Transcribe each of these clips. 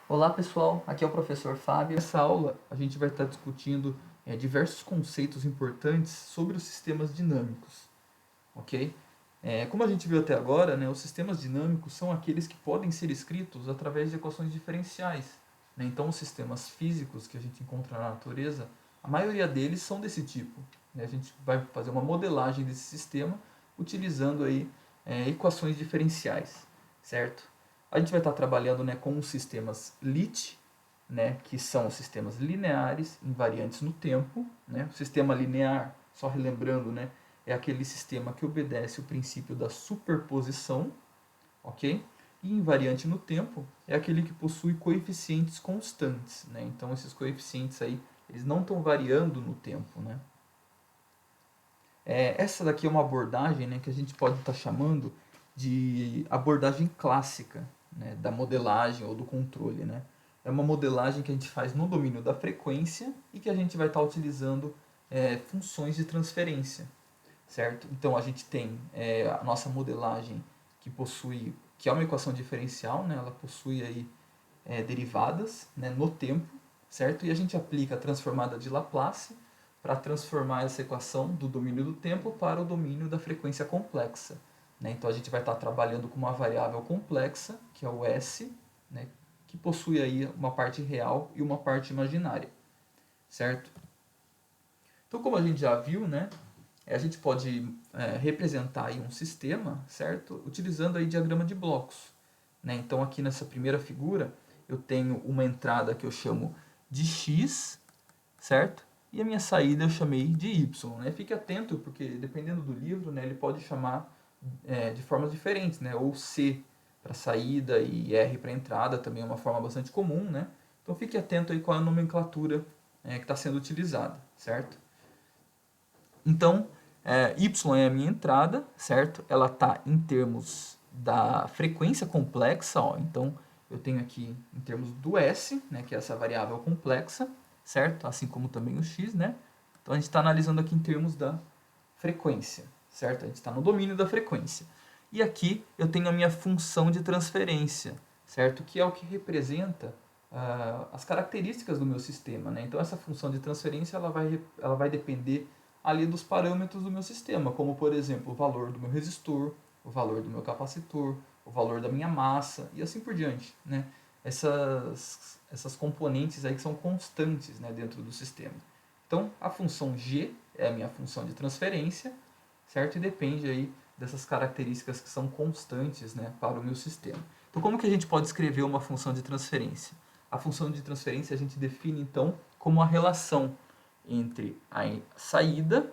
Olá pessoal, aqui é o professor Fábio. Nessa aula a gente vai estar discutindo diversos conceitos importantes sobre os sistemas dinâmicos, ok? Como a gente viu até agora, né, os sistemas dinâmicos são aqueles que podem ser escritos através de equações diferenciais, né? Então os sistemas físicos que a gente encontra na natureza, a maioria deles são desse tipo, né? A gente vai fazer uma modelagem desse sistema utilizando aí equações diferenciais, certo? A gente vai estar trabalhando, né, com os sistemas LIT, né, que são os sistemas lineares invariantes no tempo, né? O sistema linear, só relembrando, né, é aquele sistema que obedece o princípio da superposição, ok? E invariante no tempo é aquele que possui coeficientes constantes, né? Então esses coeficientes aí, eles não estão variando no tempo, né? Essa daqui é uma abordagem, né, que a gente pode estar chamando de abordagem clássica, né, da modelagem ou do controle, né? É uma modelagem que a gente faz no domínio da frequência e que a gente vai estar utilizando funções de transferência, certo? Então a gente tem a nossa modelagem que é uma equação diferencial, né? Ela possui aí derivadas, né, no tempo, certo? E a gente aplica a transformada de Laplace para transformar essa equação do domínio do tempo para o domínio da frequência complexa, né? Então a gente vai estar trabalhando com uma variável complexa, que é o S, né, que possui aí uma parte real e uma parte imaginária, certo? Então, como a gente já viu, né, a gente pode representar aí um sistema, certo? Utilizando aí diagrama de blocos, né? Então, aqui nessa primeira figura, eu tenho uma entrada que eu chamo de x, certo? E a minha saída eu chamei de y, né? Fique atento, porque dependendo do livro, né, ele pode chamar de formas diferentes, né? Ou C para saída e R para entrada, também é uma forma bastante comum, né? Então, fique atento aí qual é a nomenclatura que está sendo utilizada, certo? Então, y é a minha entrada, certo? Ela está em termos da frequência complexa, ó. Então, eu tenho aqui em termos do S, né, que é essa variável complexa, certo? Assim como também o x, né? Então, a gente está analisando aqui em termos da frequência, certo? A gente está no domínio da frequência. E aqui eu tenho a minha função de transferência, certo? Que é o que representa as características do meu sistema, né? Então, essa função de transferência ela vai depender ali dos parâmetros do meu sistema, como por exemplo o valor do meu resistor, o valor do meu capacitor, o valor da minha massa e assim por diante, né? Essas componentes aí que são constantes, né, dentro do sistema. Então a função g é a minha função de transferência, certo? E depende aí dessas características que são constantes, né, para o meu sistema. Então como que a gente pode escrever uma função de transferência? A função de transferência a gente define então como a relação entre a saída,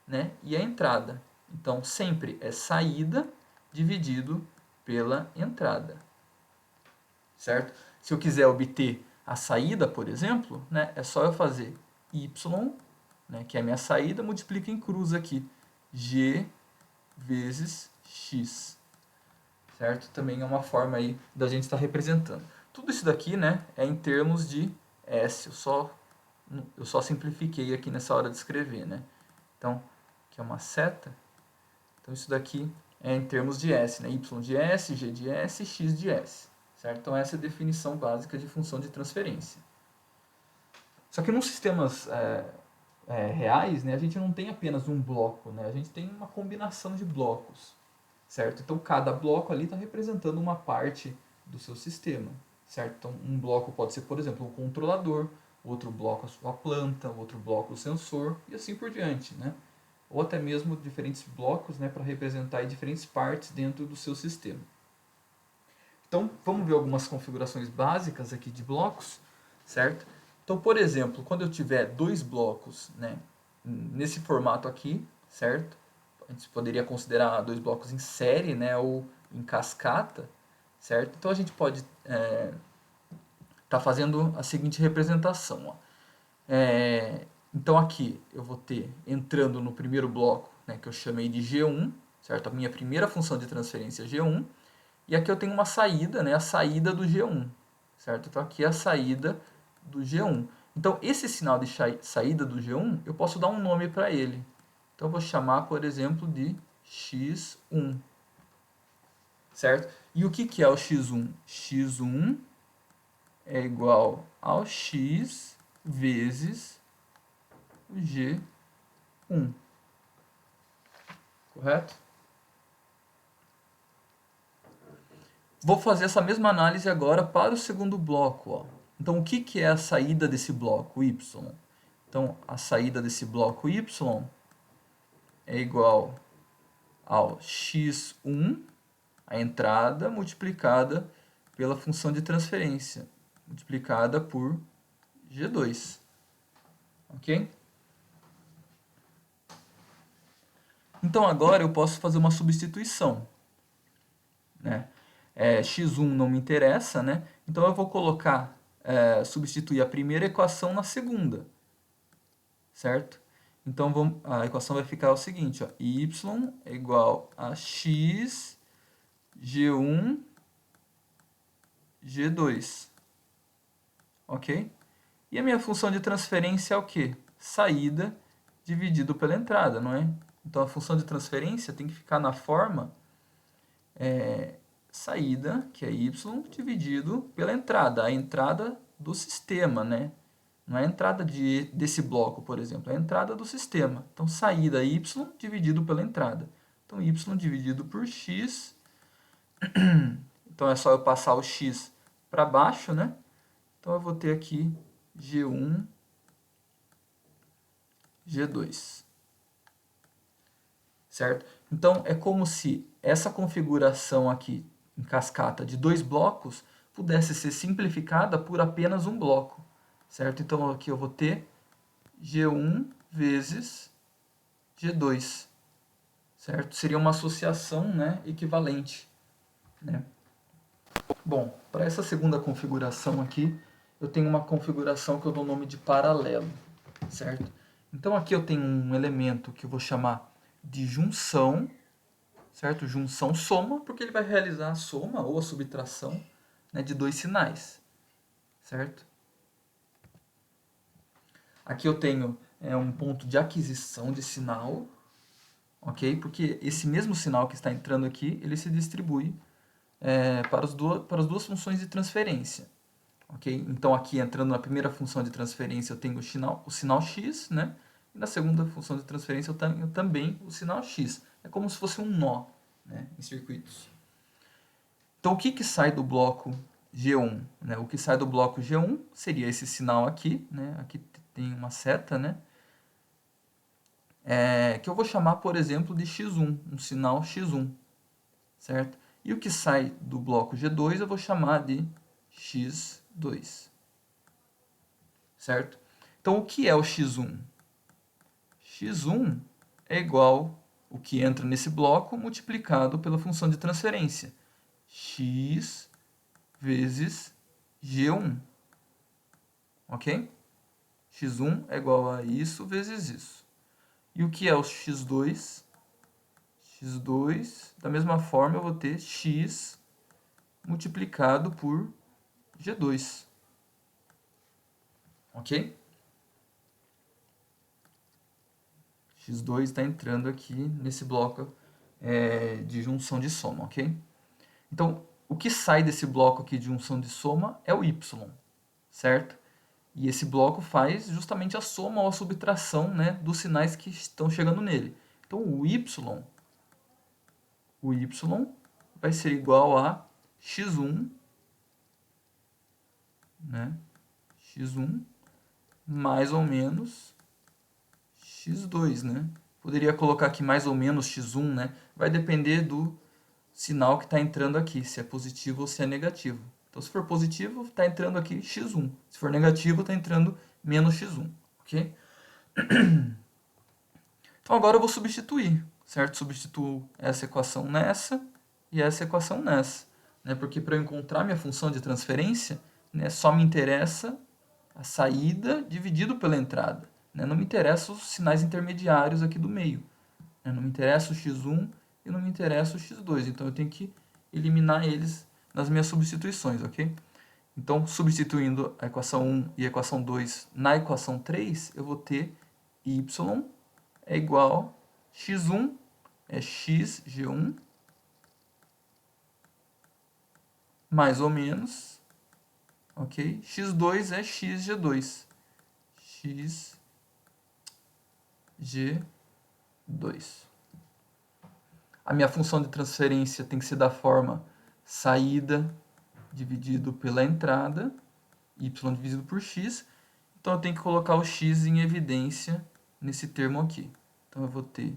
né, e a entrada. Então, sempre é saída dividido pela entrada, certo? Se eu quiser obter a saída, por exemplo, né, é só eu fazer y, né, que é a minha saída, multiplica em cruz aqui, g vezes x, certo? Também é uma forma aí da gente estar representando. Tudo isso daqui, né, é em termos de S, eu só simplifiquei aqui nessa hora de escrever, né? Então, que é uma seta. Então, isso daqui é em termos de S, né? Y de S, G de S, X de S. Certo? Então, essa é a definição básica de função de transferência. Só que nos sistemas reais, né, a gente não tem apenas um bloco, né? A gente tem uma combinação de blocos, certo? Então, cada bloco ali está representando uma parte do seu sistema, certo? Então, um bloco pode ser, por exemplo, um controlador, outro bloco a sua planta, outro bloco o sensor e assim por diante, né? Ou até mesmo diferentes blocos, né, para representar diferentes partes dentro do seu sistema. Então, vamos ver algumas configurações básicas aqui de blocos, certo? Então, por exemplo, quando eu tiver dois blocos, né, nesse formato aqui, certo? A gente poderia considerar dois blocos em série, né, ou em cascata, certo? Então, a gente pode estar fazendo a seguinte representação, ó. Então aqui eu vou ter, entrando no primeiro bloco, né, que eu chamei de G1, certo? A minha primeira função de transferência é G1. E aqui eu tenho uma saída, né, a saída do G1, certo? Então aqui é a saída do G1. Então esse sinal de saída do G1, eu posso dar um nome para ele. Então eu vou chamar, por exemplo, de X1, certo? E o que é o X1? X1 é igual ao x vezes o G1. Correto? Vou fazer essa mesma análise agora para o segundo bloco. Ó. Então, o que é a saída desse bloco y? Então, a saída desse bloco y é igual ao x1, a entrada, multiplicada pela função de transferência, multiplicada por G2. Ok? Então, agora eu posso fazer uma substituição. Né? x1 não me interessa, né? Então eu vou colocar, substituir a primeira equação na segunda, certo? Então a equação vai ficar o seguinte, ó, y é igual a x g1 g2, ok? E a minha função de transferência é o quê? Saída dividido pela entrada, não é? Então a função de transferência tem que ficar na forma saída, que é y, dividido pela entrada, a entrada do sistema, né? Não é a entrada desse bloco, por exemplo, é a entrada do sistema. Então, saída y dividido pela entrada. Então, y dividido por x. Então, é só eu passar o x para baixo, né? Então, eu vou ter aqui G1, G2. Certo? Então, é como se essa configuração aqui em cascata de dois blocos pudesse ser simplificada por apenas um bloco, certo? Então aqui eu vou ter G1 vezes G2, certo? Seria uma associação, né, equivalente, né? Bom, para essa segunda configuração aqui, eu tenho uma configuração que eu dou o nome de paralelo, certo? Então aqui eu tenho um elemento que eu vou chamar de junção, certo? Junção soma, porque ele vai realizar a soma ou a subtração, né, de dois sinais, certo? Aqui eu tenho um ponto de aquisição de sinal, ok? Porque esse mesmo sinal que está entrando aqui, ele se distribui para as duas funções de transferência, ok? Então aqui entrando na primeira função de transferência eu tenho o sinal x, né? E na segunda função de transferência eu tenho também o sinal x. É como se fosse um nó, né, em circuitos. Então, o que sai do bloco G1? Né? O que sai do bloco G1 seria esse sinal aqui, né? Aqui tem uma seta, né? Que eu vou chamar, por exemplo, de x1, um sinal x1, certo? E o que sai do bloco G2 eu vou chamar de x2, certo? Então, o que é o x1? x1 é igual o que entra nesse bloco multiplicado pela função de transferência, x vezes G1, ok? x1 é igual a isso vezes isso. E o que é o x2? x2, da mesma forma, eu vou ter x multiplicado por G2, ok? x2 está entrando aqui nesse bloco de junção de soma, ok? Então, o que sai desse bloco aqui de junção de soma é o y, certo? E esse bloco faz justamente a soma ou a subtração, né, dos sinais que estão chegando nele. Então, o y vai ser igual a x1, né, x1 mais ou menos x2, né? Poderia colocar aqui mais ou menos x1, né? Vai depender do sinal que está entrando aqui, se é positivo ou se é negativo. Então, se for positivo, está entrando aqui x1. Se for negativo, está entrando menos x1, ok? Então, agora eu vou substituir, certo? Substituo essa equação nessa e essa equação nessa, né? Porque para eu encontrar minha função de transferência, né, só me interessa a saída dividido pela entrada. Né? Não me interessam os sinais intermediários aqui do meio. Né? Não me interessa o x1 e não me interessa o x2. Então, eu tenho que eliminar eles nas minhas substituições, ok? Então, substituindo a equação 1 e a equação 2 na equação 3, eu vou ter y é igual a x1 é xg1 mais ou menos ok? x2 é xg2. xg2. A minha função de transferência tem que ser da forma saída dividido pela entrada, y dividido por x. Então, eu tenho que colocar o x em evidência nesse termo aqui. Então, eu vou ter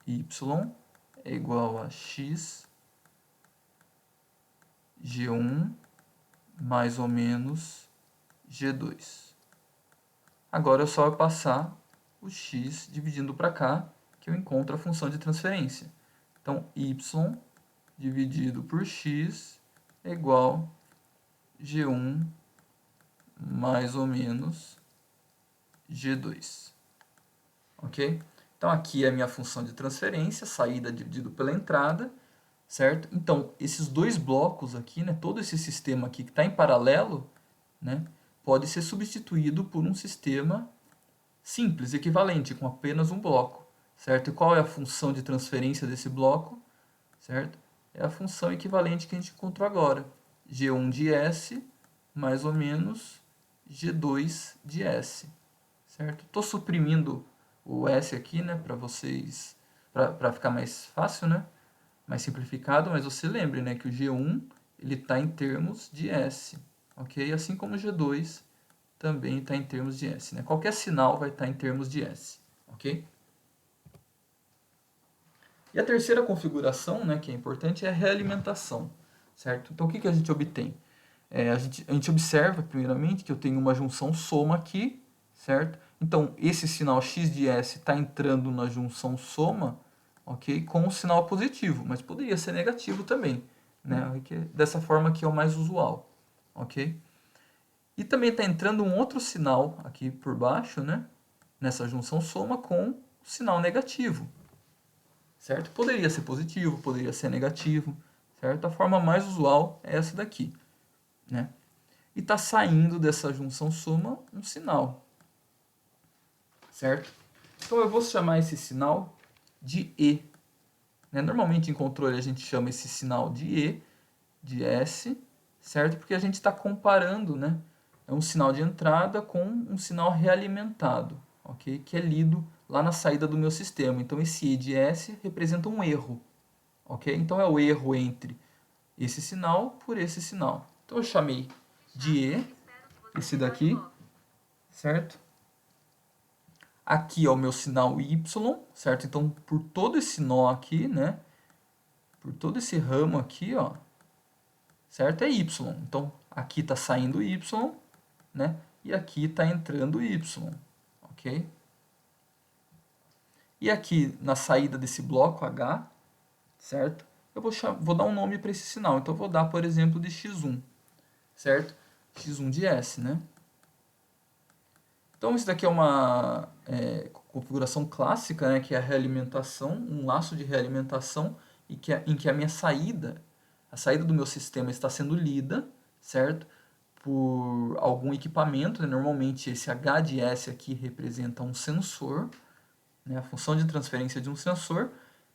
y é igual a x g1 mais ou menos g2. Agora, é só eu passar o x dividindo para cá, que eu encontro a função de transferência. Então, y dividido por x é igual a g1 mais ou menos g2. Ok? Então, aqui é a minha função de transferência, saída dividido pela entrada, certo? Então, esses dois blocos aqui, né, todo esse sistema aqui que está em paralelo, né, pode ser substituído por um sistema simples, equivalente, com apenas um bloco, certo? E qual é a função de transferência desse bloco, certo? É a função equivalente que a gente encontrou agora, G1 de S mais ou menos G2 de S, certo? Estou suprimindo o S aqui, né, para vocês, para ficar mais fácil, né, mais simplificado, mas você lembre, né, que o G1 ele está em termos de S, ok? Assim como o G2 também está em termos de S, né? Qualquer sinal vai estar em termos de S, ok? E a terceira configuração, né, que é importante, é a realimentação, certo? Então, o que a gente obtém? A gente observa, primeiramente, que eu tenho uma junção soma aqui, certo? Então, esse sinal x de S está entrando na junção soma, ok? Com o sinal positivo, mas poderia ser negativo também, né? Dessa forma que é o mais usual, ok? E também está entrando um outro sinal aqui por baixo, né? Nessa junção soma com o sinal negativo, certo? Poderia ser positivo, poderia ser negativo, certo? A forma mais usual é essa daqui, né? E está saindo dessa junção soma um sinal, certo? Então eu vou chamar esse sinal de E, né? Normalmente em controle a gente chama esse sinal de E, de S, certo? Porque a gente está comparando, né? É um sinal de entrada com um sinal realimentado, ok? Que é lido lá na saída do meu sistema. Então esse E de S representa um erro, ok? Então é o erro entre esse sinal por esse sinal. Então eu chamei de E, esse daqui, certo? Aqui é o meu sinal Y, certo? Então por todo esse nó aqui, né? Por todo esse ramo aqui, ó, certo? É Y. Então aqui está saindo Y, né? E aqui está entrando Y, ok? E aqui na saída desse bloco H, certo? Eu vou dar um nome para esse sinal. Então eu vou dar, por exemplo, de x1, certo? x1 de S, né? Então isso daqui é uma configuração clássica, né? Que é a realimentação, um laço de realimentação em que a minha saída, a saída do meu sistema está sendo lida, certo? Por algum equipamento, né? Normalmente esse H de S aqui representa um sensor, né? A função de transferência de um sensor,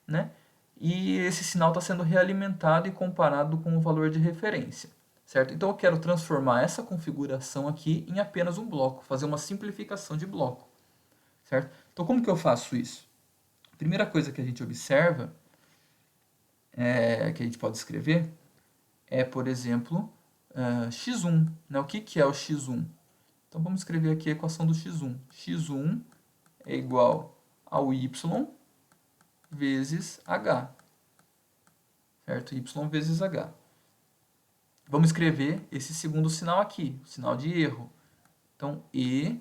né? E esse sinal está sendo realimentado e comparado com o valor de referência, certo? Então eu quero transformar essa configuração aqui em apenas um bloco, fazer uma simplificação de bloco, certo? Então como que eu faço isso? A primeira coisa que a gente observa, que a gente pode escrever, é, por exemplo, x1, né? O que é o x1? Então vamos escrever aqui a equação do x1. x1 é igual ao y vezes h, certo? Y vezes h. Vamos escrever esse segundo sinal aqui, o sinal de erro. Então, E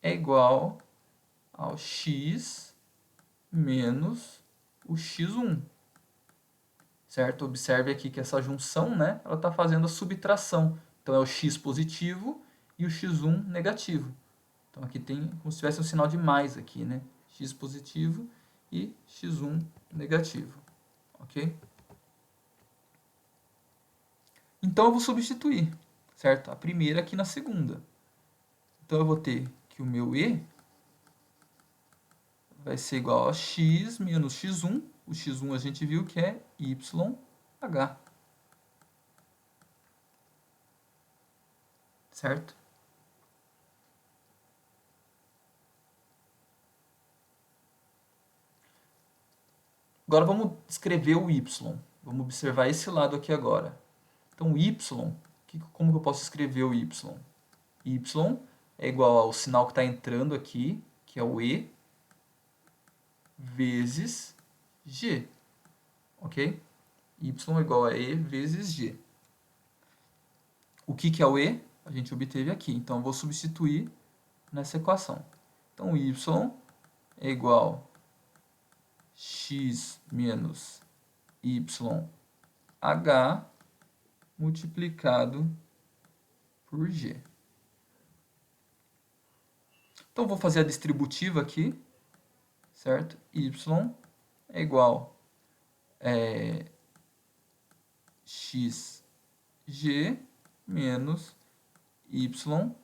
é igual ao x menos o x1, certo? Observe aqui que essa junção, né, ela está fazendo a subtração. Então, é o x positivo e o x1 negativo. Então, aqui tem como se tivesse um sinal de mais aqui, né? X positivo e x1 negativo, ok? Então, eu vou substituir, certo? A primeira aqui na segunda. Então, eu vou ter que o meu E vai ser igual a x menos x1. O x1 a gente viu que é YH. certo? Agora vamos escrever o y. Vamos observar esse lado aqui agora. Então, o y, como que eu posso escrever o y? Y é igual ao sinal que está entrando aqui, que é o E, vezes G. Ok? Y é igual a E vezes G. O que é o E? A gente obteve aqui. Então, eu vou substituir nessa equação. Então, y é igual a x menos YH multiplicado por G. Então, vou fazer a distributiva aqui, certo? Y é igual a xg menos YHG.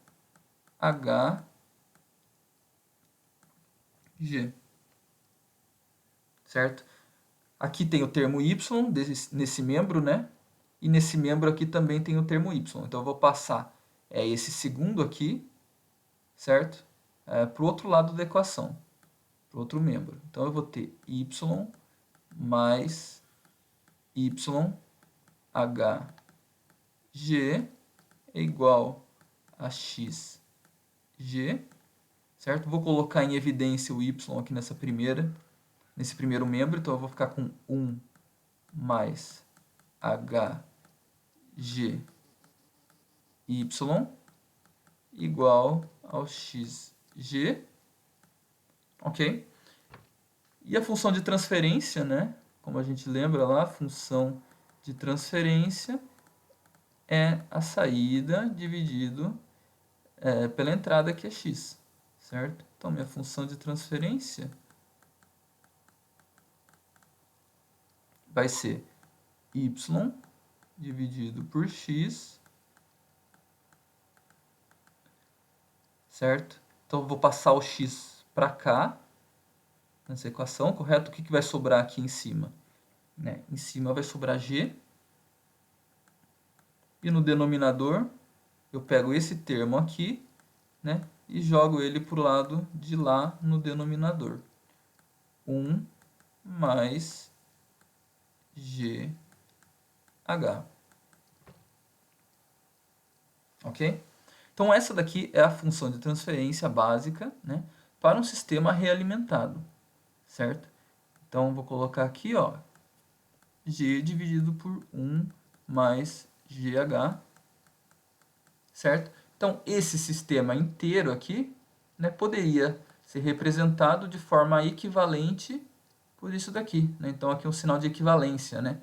Certo? Aqui tem o termo y nesse membro, né? E nesse membro aqui também tem o termo y. Então, eu vou passar esse segundo aqui, certo? Para o outro lado da equação, para o outro membro. Então, eu vou ter y mais YHG é igual a xg, certo? Vou colocar em evidência o y aqui nesse primeiro membro, então eu vou ficar com 1 mais HGY igual ao xg, ok? E a função de transferência, né? Como a gente lembra lá, a função de transferência é a saída dividido pela entrada, que é x, certo? Então, minha função de transferência vai ser y dividido por x, certo? Então, eu vou passar o x para cá, nessa equação, correto? O que vai sobrar aqui em cima? Né? Em cima vai sobrar g. E no denominador, eu pego esse termo aqui, né? E jogo ele para o lado de lá no denominador. 1 mais GH. Ok? Então, essa daqui é a função de transferência básica, né, para um sistema realimentado, certo? Então, vou colocar aqui, ó, G dividido por 1 mais GH, certo? Então, esse sistema inteiro aqui, né, poderia ser representado de forma equivalente por isso daqui, né? Então, aqui é um sinal de equivalência, né?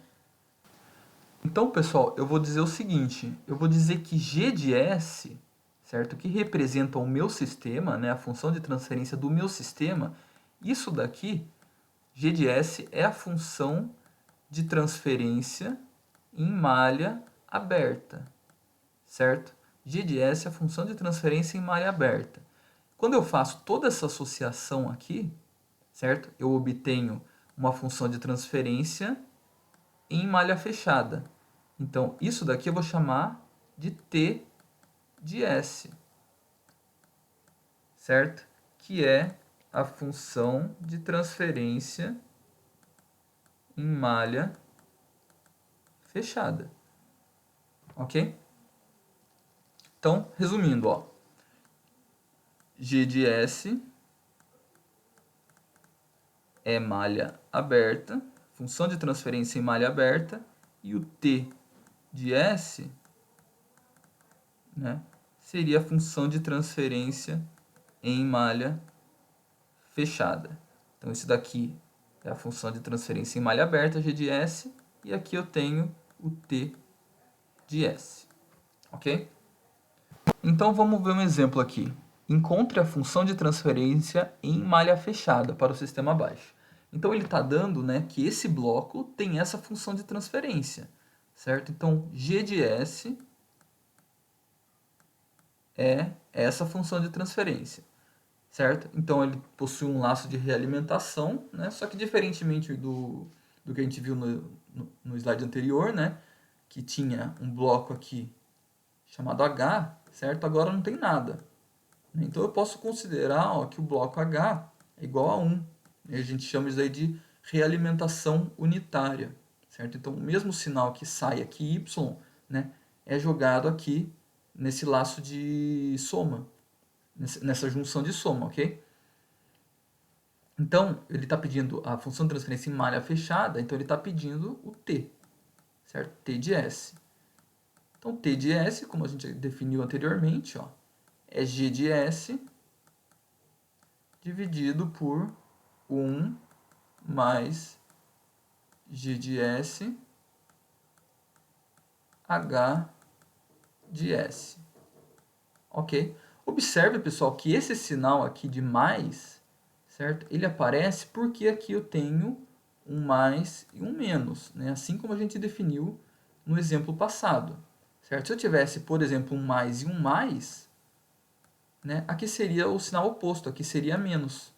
Então, pessoal, eu vou dizer o seguinte, eu vou dizer que G de S, certo? Que representa o meu sistema, né? A função de transferência do meu sistema, isso daqui, G de S é a função de transferência em malha aberta, certo? G de S é a função de transferência em malha aberta. Quando eu faço toda essa associação aqui, certo? Eu obtenho uma função de transferência em malha fechada. Então, isso daqui eu vou chamar de T de S, certo? Que é a função de transferência em malha fechada. Ok? Então, resumindo, ó, G de S é malha aberta, função de transferência em malha aberta, e o T de S, né, seria a função de transferência em malha fechada. Então, isso daqui é a função de transferência em malha aberta, G de S, e aqui eu tenho o T de S. Ok? Então, vamos ver um exemplo aqui. Encontre a função de transferência em malha fechada para o sistema abaixo. Então, ele está dando, né, que esse bloco tem essa função de transferência, certo? Então, G de S é essa função de transferência, certo? Então, ele possui um laço de realimentação, né? Só que diferentemente do que a gente viu no slide anterior, né? Que tinha um bloco aqui chamado H, certo? Agora não tem nada. Então eu posso considerar, ó, que o bloco H é igual a 1. E a gente chama isso aí de realimentação unitária, certo? Então o mesmo sinal que sai aqui y, né, é jogado aqui nesse laço de soma, nessa junção de soma, ok? Então, ele está pedindo a função de transferência em malha fechada, então ele está pedindo o t, certo? T de S. Então, T de S, como a gente definiu anteriormente, ó, é G de S dividido por 1 mais G de S H de S. Ok? Observe, pessoal, que esse sinal aqui de mais, certo? Ele aparece porque aqui eu tenho um mais e um menos, né? Assim como a gente definiu no exemplo passado, certo? Se eu tivesse, por exemplo, um mais e um mais, né? Aqui seria o sinal oposto, aqui seria menos,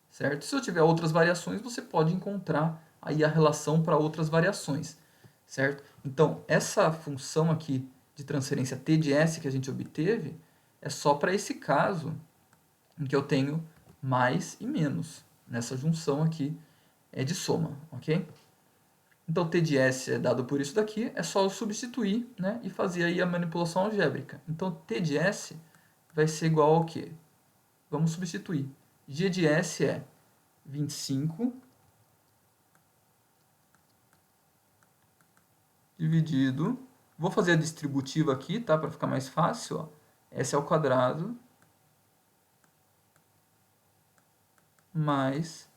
certo? Se eu tiver outras variações, você pode encontrar aí a relação para outras variações, certo? Então, essa função aqui de transferência T de S que a gente obteve é só para esse caso em que eu tenho mais e menos. Nessa junção aqui é de soma, ok? Então, T de S é dado por isso daqui, é só eu substituir, né, e fazer aí a manipulação algébrica. Então, T de S vai ser igual ao quê? Vamos substituir. G de S é 25 dividido... Vou fazer a distributiva aqui, tá? Para ficar mais fácil, ó. S ao quadrado mais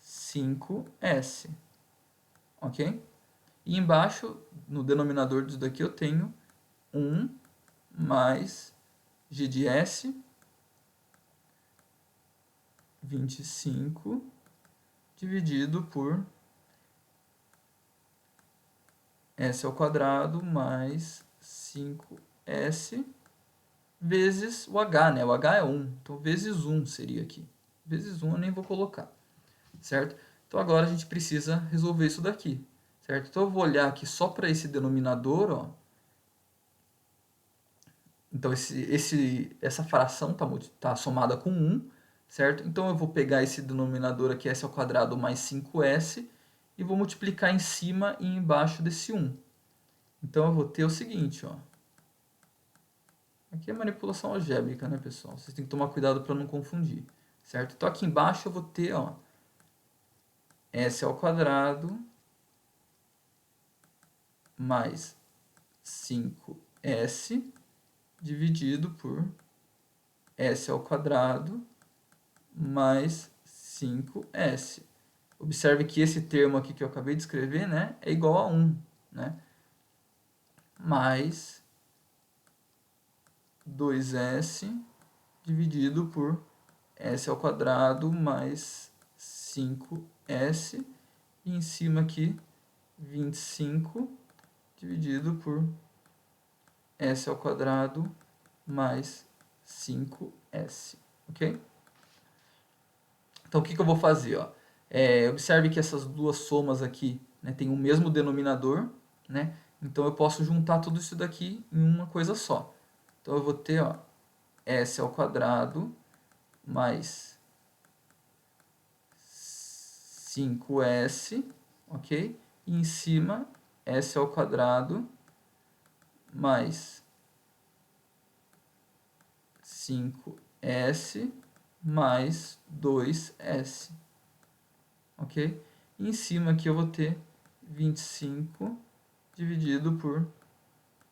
5S, ok? E embaixo, no denominador disso daqui, eu tenho 1 mais G de S, 25, dividido por S ao quadrado mais 5S, vezes o H, né? O H é 1, então vezes 1 seria aqui. Vezes 1 eu nem vou colocar, certo? Então agora a gente precisa resolver isso daqui, certo? Então eu vou olhar aqui só para esse denominador, ó. Então essa fração tá somada com 1, certo? Então eu vou pegar esse denominador aqui, S ao quadrado mais 5S, e vou multiplicar em cima e embaixo desse 1. Então eu vou ter o seguinte, ó. Aqui é manipulação algébrica, né, pessoal? Vocês têm que tomar cuidado para não confundir, certo? Então aqui embaixo eu vou ter, ó, S ao quadrado mais 5S dividido por S ao quadrado mais 5S. Observe que esse termo aqui que eu acabei de escrever, né, é igual a 1, né? Mais 2S dividido por S ao quadrado mais 5S. E em cima aqui, 25 dividido por S ao quadrado mais 5S. Ok? Então, o que eu vou fazer? Ó? Observe que essas duas somas aqui, né, têm o mesmo denominador, né? Então, eu posso juntar tudo isso daqui em uma coisa só. Então, eu vou ter, ó, S ao quadrado mais 5S, ok? E em cima, S ao quadrado mais 5S mais 2S, ok? E em cima aqui eu vou ter 25 dividido por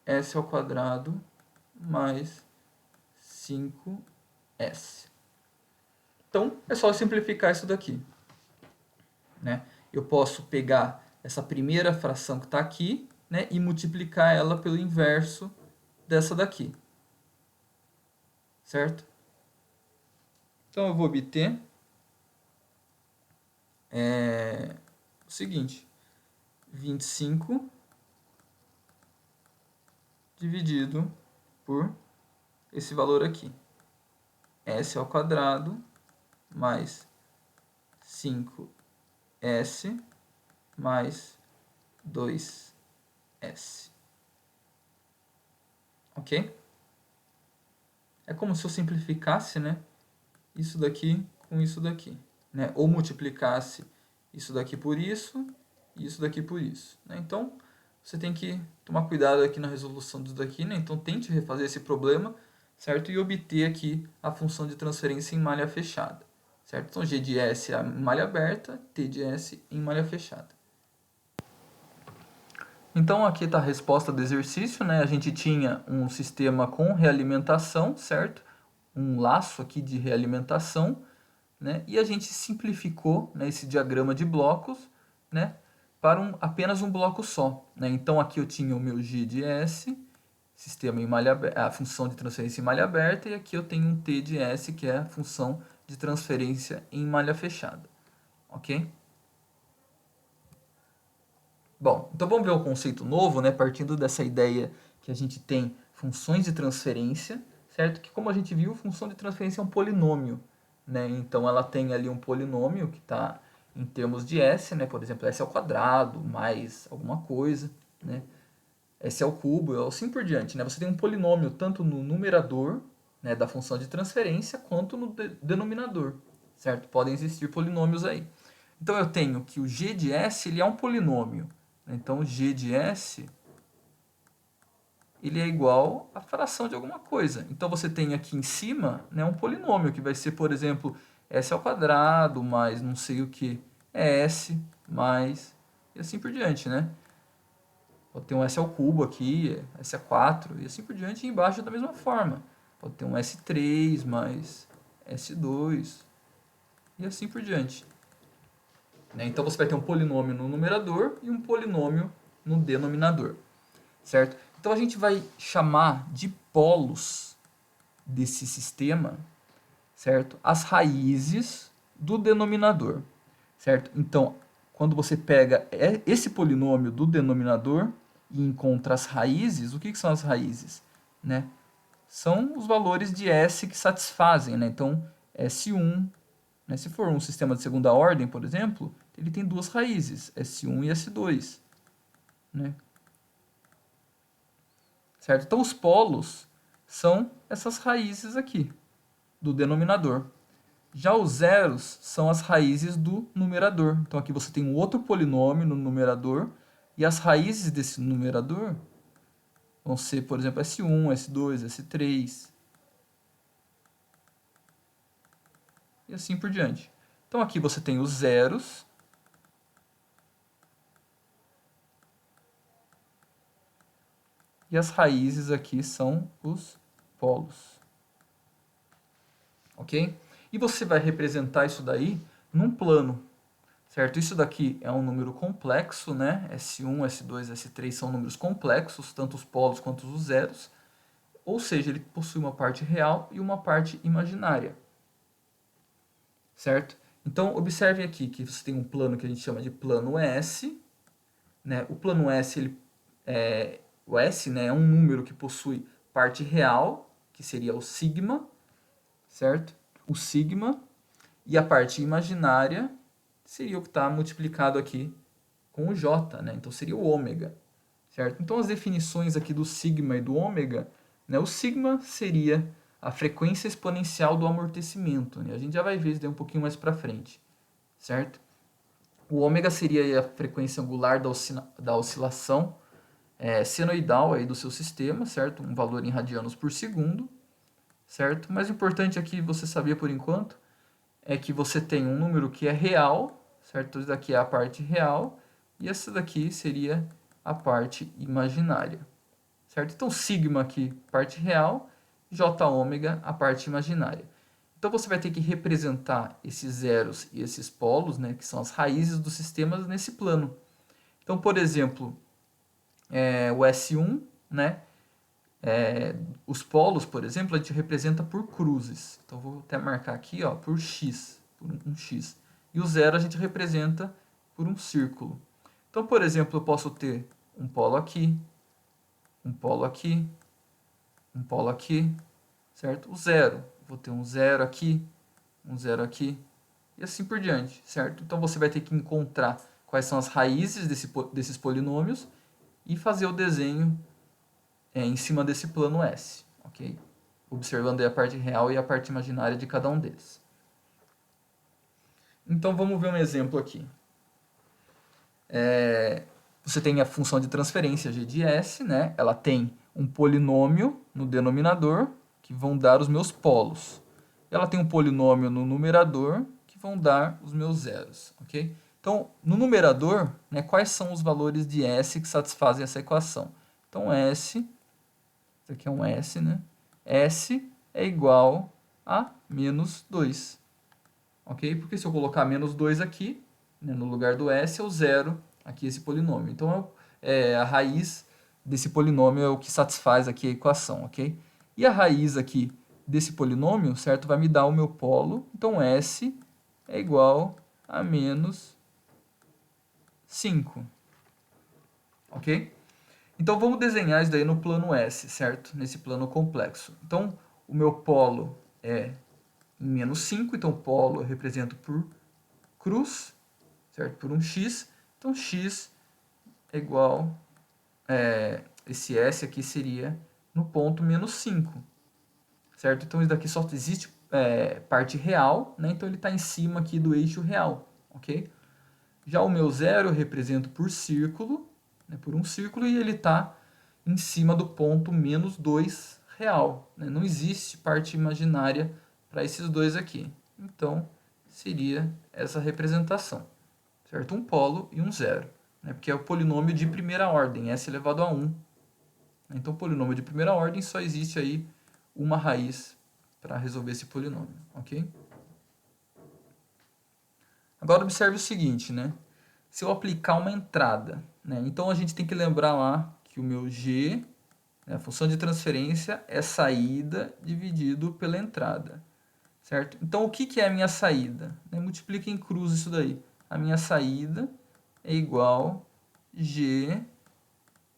S ao quadrado mais 5S. Então, é só simplificar isso daqui, né? Eu posso pegar essa primeira fração que está aqui, né, e multiplicar ela pelo inverso dessa daqui, certo? Então, eu vou obter o seguinte, 25 dividido por esse valor aqui, S ao quadrado mais 5S mais 2S. ok? É como se eu simplificasse, né, isso daqui com isso daqui, né? Ou multiplicasse isso daqui por isso e isso daqui por isso, né? Então, você tem que tomar cuidado aqui na resolução disso daqui, né? Então, tente refazer esse problema, certo? E obter aqui a função de transferência em malha fechada, certo? Então, G de S é malha aberta, T de S em malha fechada. Então, aqui está a resposta do exercício, né? A gente tinha um sistema com realimentação, certo? Um laço aqui de realimentação, né? E a gente simplificou, né, esse diagrama de blocos, né, para apenas um bloco só, né? Então, aqui eu tinha o meu G de S, sistema em malha, a função de transferência em malha aberta, e aqui eu tenho um T de S, que é a função de transferência em malha fechada, ok? Bom, então vamos ver o conceito novo, né? Partindo dessa ideia que a gente tem funções de transferência, certo? Que como a gente viu, função de transferência é um polinômio, né? Então ela tem ali um polinômio que está em termos de s, né? Por exemplo, s ao quadrado mais alguma coisa, né? S ao cubo, assim por diante, né? Você tem um polinômio tanto no numerador, né, da função de transferência quanto no denominador, certo? Podem existir polinômios aí. Então eu tenho que o g de s ele é um polinômio. Então o g de s ele é igual à fração de alguma coisa. Então você tem aqui em cima, né, um polinômio que vai ser, por exemplo, s ao quadrado mais não sei o que é s mais e assim por diante, né? Pode ter um s ao cubo aqui, s a 4 e assim por diante, e embaixo da mesma forma. Pode ter um s3 mais s2 e assim por diante. Né? Então você vai ter um polinômio no numerador e um polinômio no denominador, certo? Então a gente vai chamar de polos desse sistema, certo? As raízes do denominador, certo? Então, quando você pega esse polinômio do denominador e encontra as raízes, o que são as raízes? Né? São os valores de S que satisfazem, né? Então, S1, né? Se for um sistema de segunda ordem, por exemplo, ele tem duas raízes, S1 e S2, né? Certo? Então, os polos são essas raízes aqui do denominador. Já os zeros são as raízes do numerador. Então, aqui você tem um outro polinômio no numerador e as raízes desse numerador vão ser, por exemplo, S1, S2, S3 e assim por diante. Então, aqui você tem os zeros e as raízes aqui são os polos. Ok? E você vai representar isso daí num plano, certo? Isso daqui é um número complexo, né? S1, S2, S3 são números complexos, tanto os polos quanto os zeros. Ou seja, ele possui uma parte real e uma parte imaginária, certo? Então, observe aqui que você tem um plano que a gente chama de plano S, né? O plano S, o S, né, é um número que possui parte real, que seria o sigma, certo? O sigma, e a parte imaginária seria o que está multiplicado aqui com o J, né? Então seria o ômega, certo? Então as definições aqui do sigma e do ômega, né? O sigma seria a frequência exponencial do amortecimento, né? A gente já vai ver isso daí um pouquinho mais para frente, certo? O ômega seria a frequência angular da oscilação senoidal aí do seu sistema, certo? Um valor em radianos por segundo, certo? Mas o importante aqui você sabia por enquanto é que você tem um número que é real, certo? Isso daqui é a parte real e essa daqui seria a parte imaginária, certo? Então, sigma aqui, parte real, j ômega, a parte imaginária. Então, você vai ter que representar esses zeros e esses polos, né, que são as raízes dos sistemas, nesse plano. Então, por exemplo, o S1, né, os polos, por exemplo, a gente representa por cruzes. Então, vou até marcar aqui, ó, por x, por um x. E o zero a gente representa por um círculo. Então, por exemplo, eu posso ter um polo aqui, um polo aqui, um polo aqui, certo? O zero, vou ter um zero aqui, e assim por diante, certo? Então, você vai ter que encontrar quais são as raízes desses polinômios e fazer o desenho em cima desse plano S, ok? Observando aí a parte real e a parte imaginária de cada um deles. Então vamos ver um exemplo aqui. Você tem a função de transferência g de S, né? Ela tem um polinômio no denominador, que vão dar os meus polos. Ela tem um polinômio no numerador, que vão dar os meus zeros, ok? Então, no numerador, né, quais são os valores de S que satisfazem essa equação? Então, S, isso aqui é um S, né? S é igual a menos 2, ok? Porque se eu colocar menos 2 aqui, né, no lugar do S, é o zero, aqui esse polinômio. Então, a raiz desse polinômio é o que satisfaz aqui a equação, ok? E a raiz aqui desse polinômio, certo, vai me dar o meu polo. Então, S é igual a menos 5, ok? Então, vamos desenhar isso daí no plano S, certo? Nesse plano complexo. Então, o meu polo é em menos 5, então polo eu represento por cruz, certo? Por um x. Então, x é igual, esse S aqui seria no ponto menos 5, certo? Então, isso daqui só existe parte real, né? Então, ele está em cima aqui do eixo real, ok? Já o meu zero eu represento por círculo, né? Por um círculo, e ele está em cima do ponto menos 2 real, né? Não existe parte imaginária para esses dois aqui. Então, seria essa representação, certo? Um polo e um zero, né? Porque é o polinômio de primeira ordem, s elevado a 1. Então, polinômio de primeira ordem só existe aí uma raiz para resolver esse polinômio, ok? Agora observe o seguinte, né? Se eu aplicar uma entrada, né? Então a gente tem que lembrar lá que o meu g, né, a função de transferência, é saída dividido pela entrada, certo? Então o que é a minha saída? Multiplica em cruz isso daí. A minha saída é igual g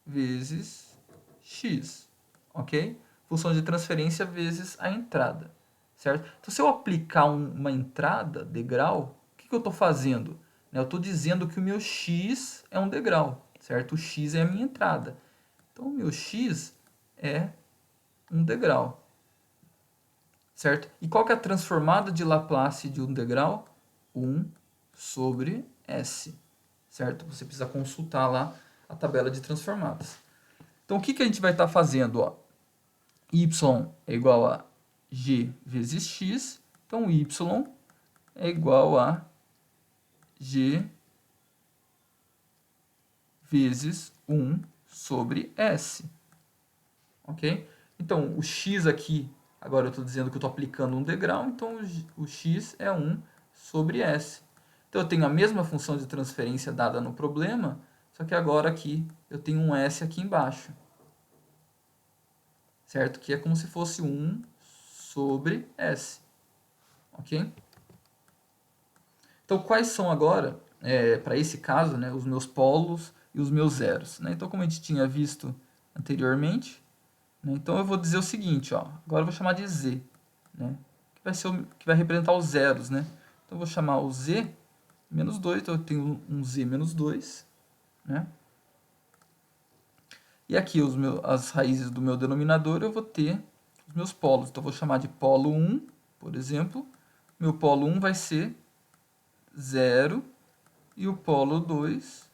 vezes x, ok? Função de transferência vezes a entrada, certo? Então, se eu aplicar uma entrada, degrau, o que eu estou fazendo? Eu estou dizendo que o meu x é um degrau, certo? O x é a minha entrada. Então, o meu x é um degrau, certo? E qual que é a transformada de Laplace de um degrau? 1 sobre s, certo? Você precisa consultar lá a tabela de transformadas. Então, o que a gente vai estar fazendo? Ó? Y é igual a g vezes x. Então, y é igual a g vezes 1 sobre s. Ok? Então, o x aqui, agora eu estou dizendo que eu estou aplicando um degrau, então o x é 1 sobre s. Então, eu tenho a mesma função de transferência dada no problema, só que agora aqui eu tenho um s aqui embaixo, certo? Que é como se fosse 1 sobre S, ok? Então, quais são agora, para esse caso, né, os meus polos e os meus zeros? Né? Então, como a gente tinha visto anteriormente, né, então eu vou dizer o seguinte, ó, agora eu vou chamar de Z, né, que vai representar os zeros, né? Então, eu vou chamar o Z menos 2, então eu tenho um Z menos 2, né? E aqui as raízes do meu denominador eu vou ter os meus polos. Então, eu vou chamar de polo 1, por exemplo. Meu polo 1 vai ser 0 e o polo 2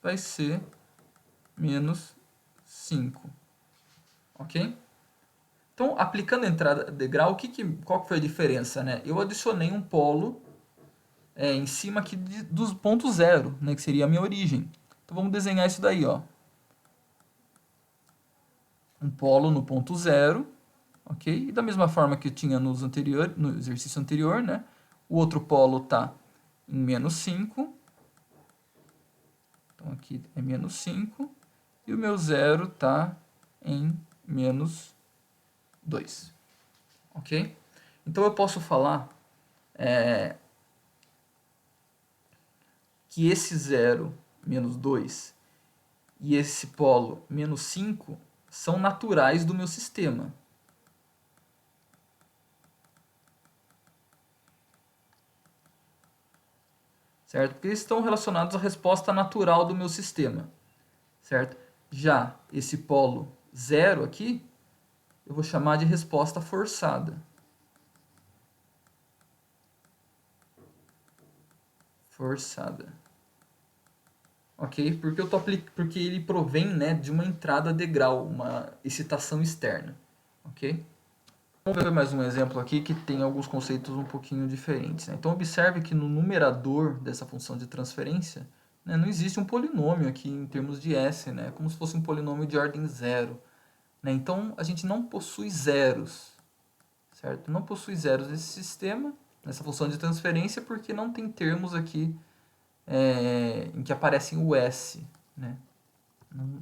vai ser menos 5. Ok? Então, aplicando a entrada degrau, qual que foi a diferença? Né? Eu adicionei um polo em cima aqui dos pontos 0, né, que seria a minha origem. Então, vamos desenhar isso daí. Ó. Um polo no ponto 0, ok? E da mesma forma que eu tinha no exercício anterior, né? O outro polo está em menos 5. Então, aqui é menos 5. E o meu zero está em menos 2. Ok? Então, eu posso falar que esse zero, menos 2, e esse polo, menos 5, são naturais do meu sistema. Certo? Porque eles estão relacionados à resposta natural do meu sistema. Certo? Já esse polo 0 aqui, eu vou chamar de resposta forçada. Forçada. Ok? Porque ele provém, né, de uma entrada degrau, uma excitação externa. Ok? Vamos ver mais um exemplo aqui que tem alguns conceitos um pouquinho diferentes, né? Então, observe que no numerador dessa função de transferência, né, não existe um polinômio aqui em termos de S, né? Como se fosse um polinômio de ordem zero. Né? Então, a gente não possui zeros, certo? Não possui zeros nesse sistema, nessa função de transferência, porque não tem termos aqui em que aparecem o S, né?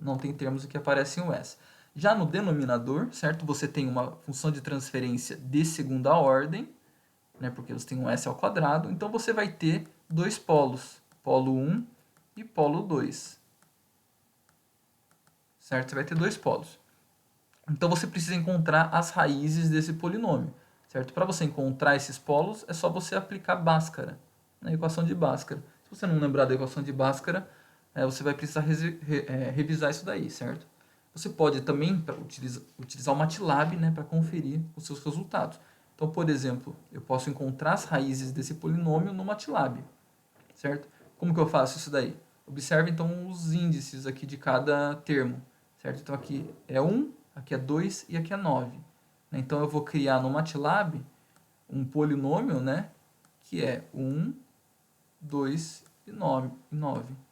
Não tem termos em que aparecem o S. Já no denominador, certo? Você tem uma função de transferência de segunda ordem, né? Porque você tem um S ao quadrado, então você vai ter dois polos, polo 1 e polo 2, certo? Você vai ter dois polos. Então você precisa encontrar as raízes desse polinômio, certo? Para você encontrar esses polos, é só você aplicar Bhaskara, na equação de Bhaskara. Se você não lembrar da equação de Bhaskara, você vai precisar revisar isso daí, certo? Você pode também utilizar o MATLAB, né, para conferir os seus resultados. Então, por exemplo, eu posso encontrar as raízes desse polinômio no MATLAB, certo? Como que eu faço isso daí? Observe então os índices aqui de cada termo, certo? Então aqui é 1, aqui é 2 e aqui é 9. Então eu vou criar no MATLAB um polinômio, né, que é 1, 2 e 9,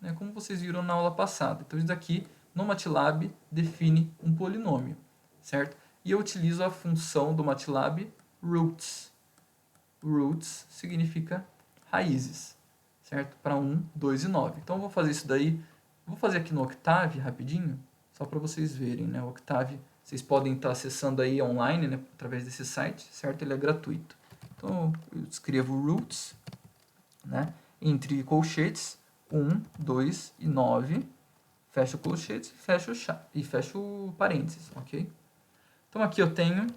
né, como vocês viram na aula passada. Então isso daqui no MATLAB define um polinômio, certo? E eu utilizo a função do MATLAB roots. Roots significa raízes, certo? Para 1, 2 e 9. Então eu vou fazer isso daí, vou fazer aqui no Octave rapidinho, só para vocês verem, né? O Octave, vocês podem estar acessando aí online, né, através desse site, certo? Ele é gratuito. Então eu escrevo roots, né, entre colchetes 1, 2 e 9, fecho colchetes e fecho parênteses, ok? Então aqui eu tenho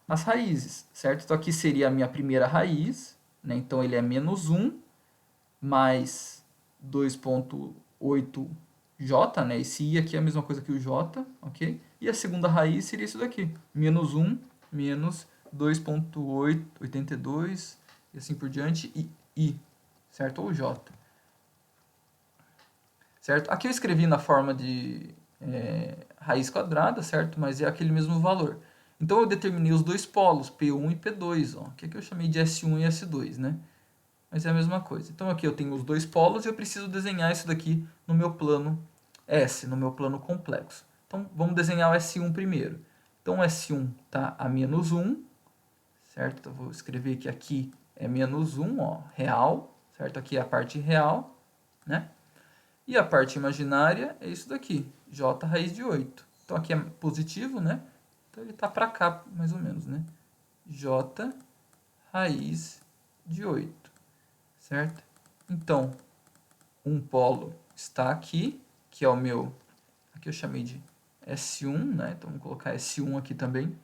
as raízes, certo? Então aqui seria a minha primeira raiz, né? Então ele é menos 1 mais 2,8j, né? Esse i aqui é a mesma coisa que o j, ok? E a segunda raiz seria isso daqui, menos 1 menos 2,882 e assim por diante, e i, certo? Ou j, certo? Aqui eu escrevi na forma de raiz quadrada, certo? Mas é aquele mesmo valor. Então eu determinei os dois polos, P1 e P2, ó, que aqui eu chamei de S1 e S2, né? Mas é a mesma coisa. Então aqui eu tenho os dois polos e eu preciso desenhar isso daqui no meu plano S, no meu plano complexo. Então vamos desenhar o S1 primeiro. Então o S1 está a menos 1, certo? Então vou escrever que aqui é menos 1, ó, real, certo? Aqui é a parte real, né? E a parte imaginária é isso daqui, j raiz de 8. Então aqui é positivo, né? Então ele está para cá, mais ou menos, né? J raiz de 8, certo? Então, um polo está aqui, que é o meu, aqui eu chamei de S1, né? Então vamos colocar S1 aqui também,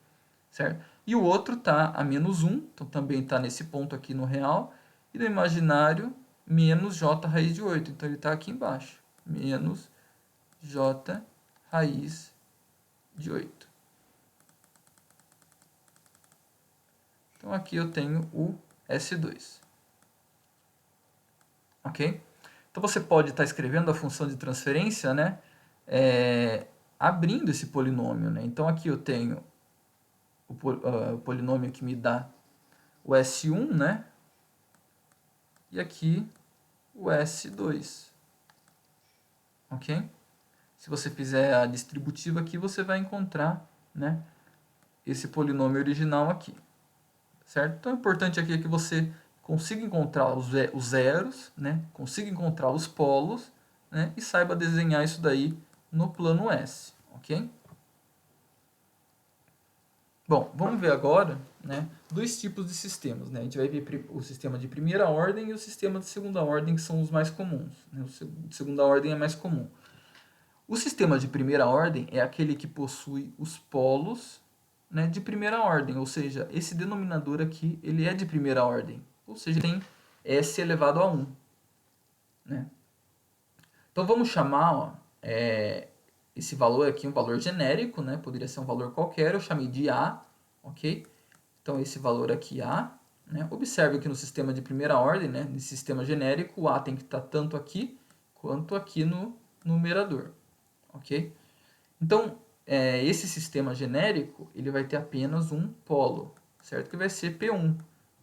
certo? E o outro está a menos 1, então também está nesse ponto aqui no real, e no imaginário, menos j raiz de 8, então ele está aqui embaixo, menos j raiz de 8. Então aqui eu tenho o S2. Ok? Então você pode estar escrevendo a função de transferência, né, abrindo esse polinômio, né? Então aqui eu tenho o polinômio que me dá o S1, né? E aqui o S2. Ok? Se você fizer a distributiva aqui, você vai encontrar, né, esse polinômio original aqui. Certo? Então, o importante aqui é que você consiga encontrar os zeros, né? Consiga encontrar os polos, né? E saiba desenhar isso daí no plano S, ok? Bom, vamos ver agora, né, dois tipos de sistemas, né? A gente vai ver o sistema de primeira ordem e o sistema de segunda ordem, que são os mais comuns, né? O de segunda ordem é mais comum. O sistema de primeira ordem é aquele que possui os polos, né, de primeira ordem, ou seja, esse denominador aqui ele é de primeira ordem, ou seja, tem S elevado a 1. Né? Então vamos chamar, ó, esse valor aqui é um valor genérico, né? Poderia ser um valor qualquer, eu chamei de A, ok? Então, esse valor aqui, A, né? Observe que no sistema de primeira ordem, né? Nesse sistema genérico, o A tem que estar tanto aqui quanto aqui no numerador, ok? Então, esse sistema genérico, ele vai ter apenas um polo, certo? Que vai ser P1.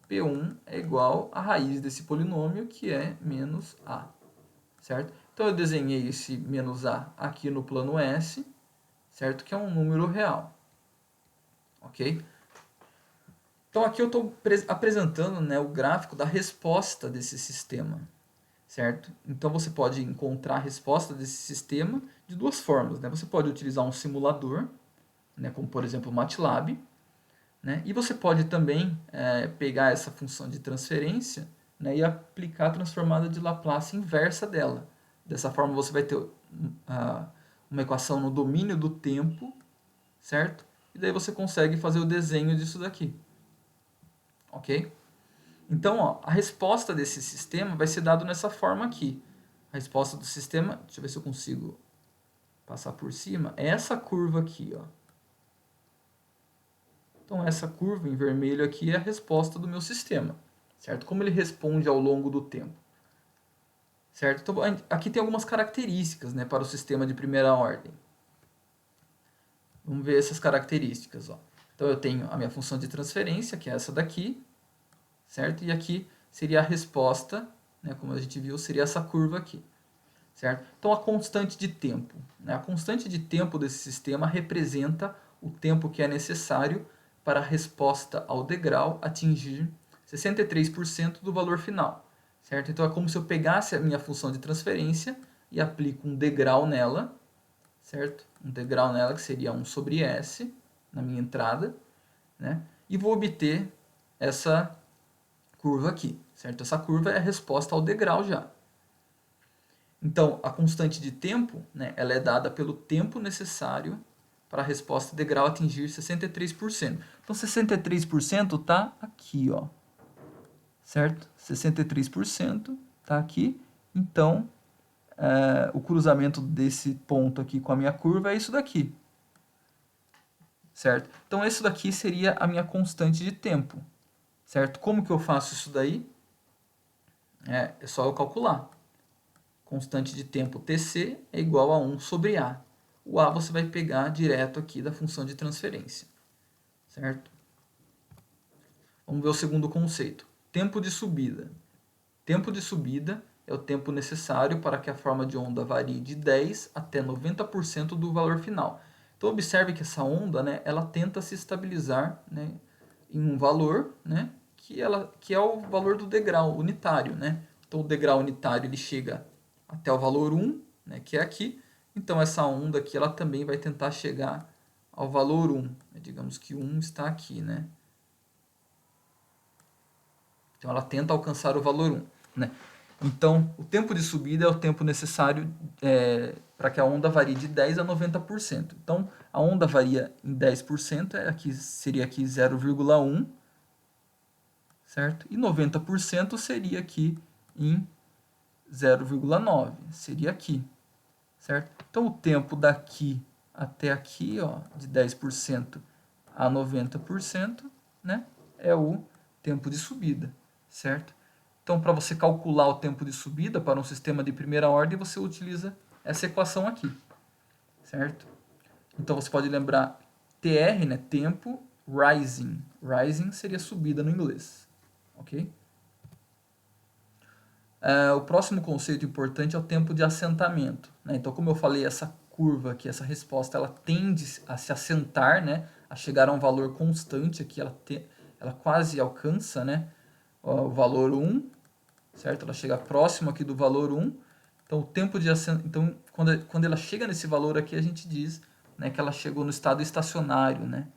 P1 é igual à raiz desse polinômio, que é menos A, certo? Então, eu desenhei esse menos A aqui no plano S, certo? Que é um número real, ok? Então, aqui eu estou apresentando, né, o gráfico da resposta desse sistema, certo? Então, você pode encontrar a resposta desse sistema de duas formas, né? Você pode utilizar um simulador, né, como, por exemplo, o MATLAB, né? E você pode também pegar essa função de transferência, né, e aplicar a transformada de Laplace inversa dela. Dessa forma, você vai ter uma equação no domínio do tempo, certo? E daí você consegue fazer o desenho disso daqui. Ok? Então, ó, a resposta desse sistema vai ser dada nessa forma aqui. A resposta do sistema, deixa eu ver se eu consigo passar por cima, é essa curva aqui, ó. Então, essa curva em vermelho aqui é a resposta do meu sistema, certo? Como ele responde ao longo do tempo, certo? Então, aqui tem algumas características, né, para o sistema de primeira ordem. Vamos ver essas características, ó. Então, eu tenho a minha função de transferência, que é essa daqui, certo? E aqui seria a resposta, né, como a gente viu, seria essa curva aqui, certo? Então, a constante de tempo, né? A constante de tempo desse sistema representa o tempo que é necessário para a resposta ao degrau atingir 63% do valor final, certo? Então, é como se eu pegasse a minha função de transferência e aplico um degrau nela, certo? Um degrau nela que seria 1 sobre S na minha entrada, né? E vou obter essa curva aqui, certo? Essa curva é a resposta ao degrau já. Então, a constante de tempo, né, ela é dada pelo tempo necessário para a resposta degrau atingir 63%. Então, 63% está aqui, ó. Certo? 63% está aqui. Então, o cruzamento desse ponto aqui com a minha curva é isso daqui. Certo? Então, isso daqui seria a minha constante de tempo. Certo? Como que eu faço isso daí? É só eu calcular. Constante de tempo TC é igual a 1 sobre A. O A você vai pegar direto aqui da função de transferência. Certo? Vamos ver o segundo conceito. Tempo de subida. Tempo de subida é o tempo necessário para que a forma de onda varie de 10 até 90% do valor final. Então, observe que essa onda, né, ela tenta se estabilizar, né, em um valor, né, que é o valor do degrau unitário. Né? Então, o degrau unitário ele chega até o valor 1, né, que é aqui. Então, essa onda aqui ela também vai tentar chegar ao valor 1. Digamos que 1 está aqui. Né? Então, ela tenta alcançar o valor 1. Né? Então, o tempo de subida é o tempo necessário para que a onda varie de 10 a 90%. Então, a onda varia em 10%, seria aqui 0,1, certo? E 90% seria aqui em 0,9, seria aqui, certo? Então, o tempo daqui até aqui, ó, de 10% a 90%, né, é o tempo de subida, certo? Então, para você calcular o tempo de subida para um sistema de primeira ordem, você utiliza essa equação aqui, certo? Então, você pode lembrar TR, né, tempo, rising. Rising seria subida no inglês, ok? O próximo conceito importante é o tempo de assentamento. Né? Então, como eu falei, essa curva aqui, essa resposta, ela tende a se assentar, né, a chegar a um valor constante aqui, ela quase alcança, né, o valor 1, certo? Ela chega próximo aqui do valor 1. Então, o tempo de assentamento, então, quando ela chega nesse valor aqui, a gente diz, né, que ela chegou no estado estacionário. Né?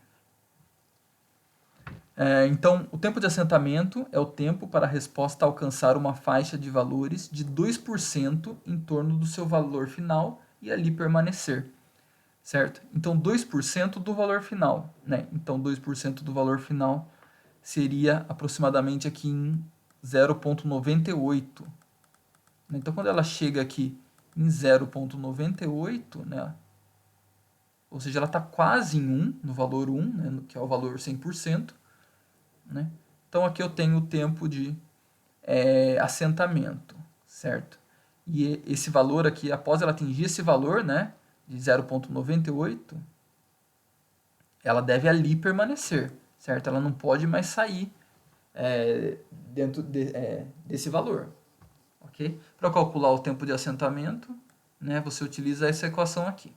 Então, o tempo de assentamento é o tempo para a resposta alcançar uma faixa de valores de 2% em torno do seu valor final e ali permanecer. Certo? Então, 2% do valor final. Né? Então, 2% do valor final seria aproximadamente aqui em 0,98. Então, quando ela chega aqui em 0,98, né, ou seja, ela está quase em 1, no valor 1, né, que é o valor 100%. Né? Então aqui eu tenho o tempo de assentamento, certo? E esse valor aqui, após ela atingir esse valor, né, de 0,98, ela deve ali permanecer, certo? Ela não pode mais sair dentro desse valor, ok? Para calcular o tempo de assentamento, né, você utiliza essa equação aqui,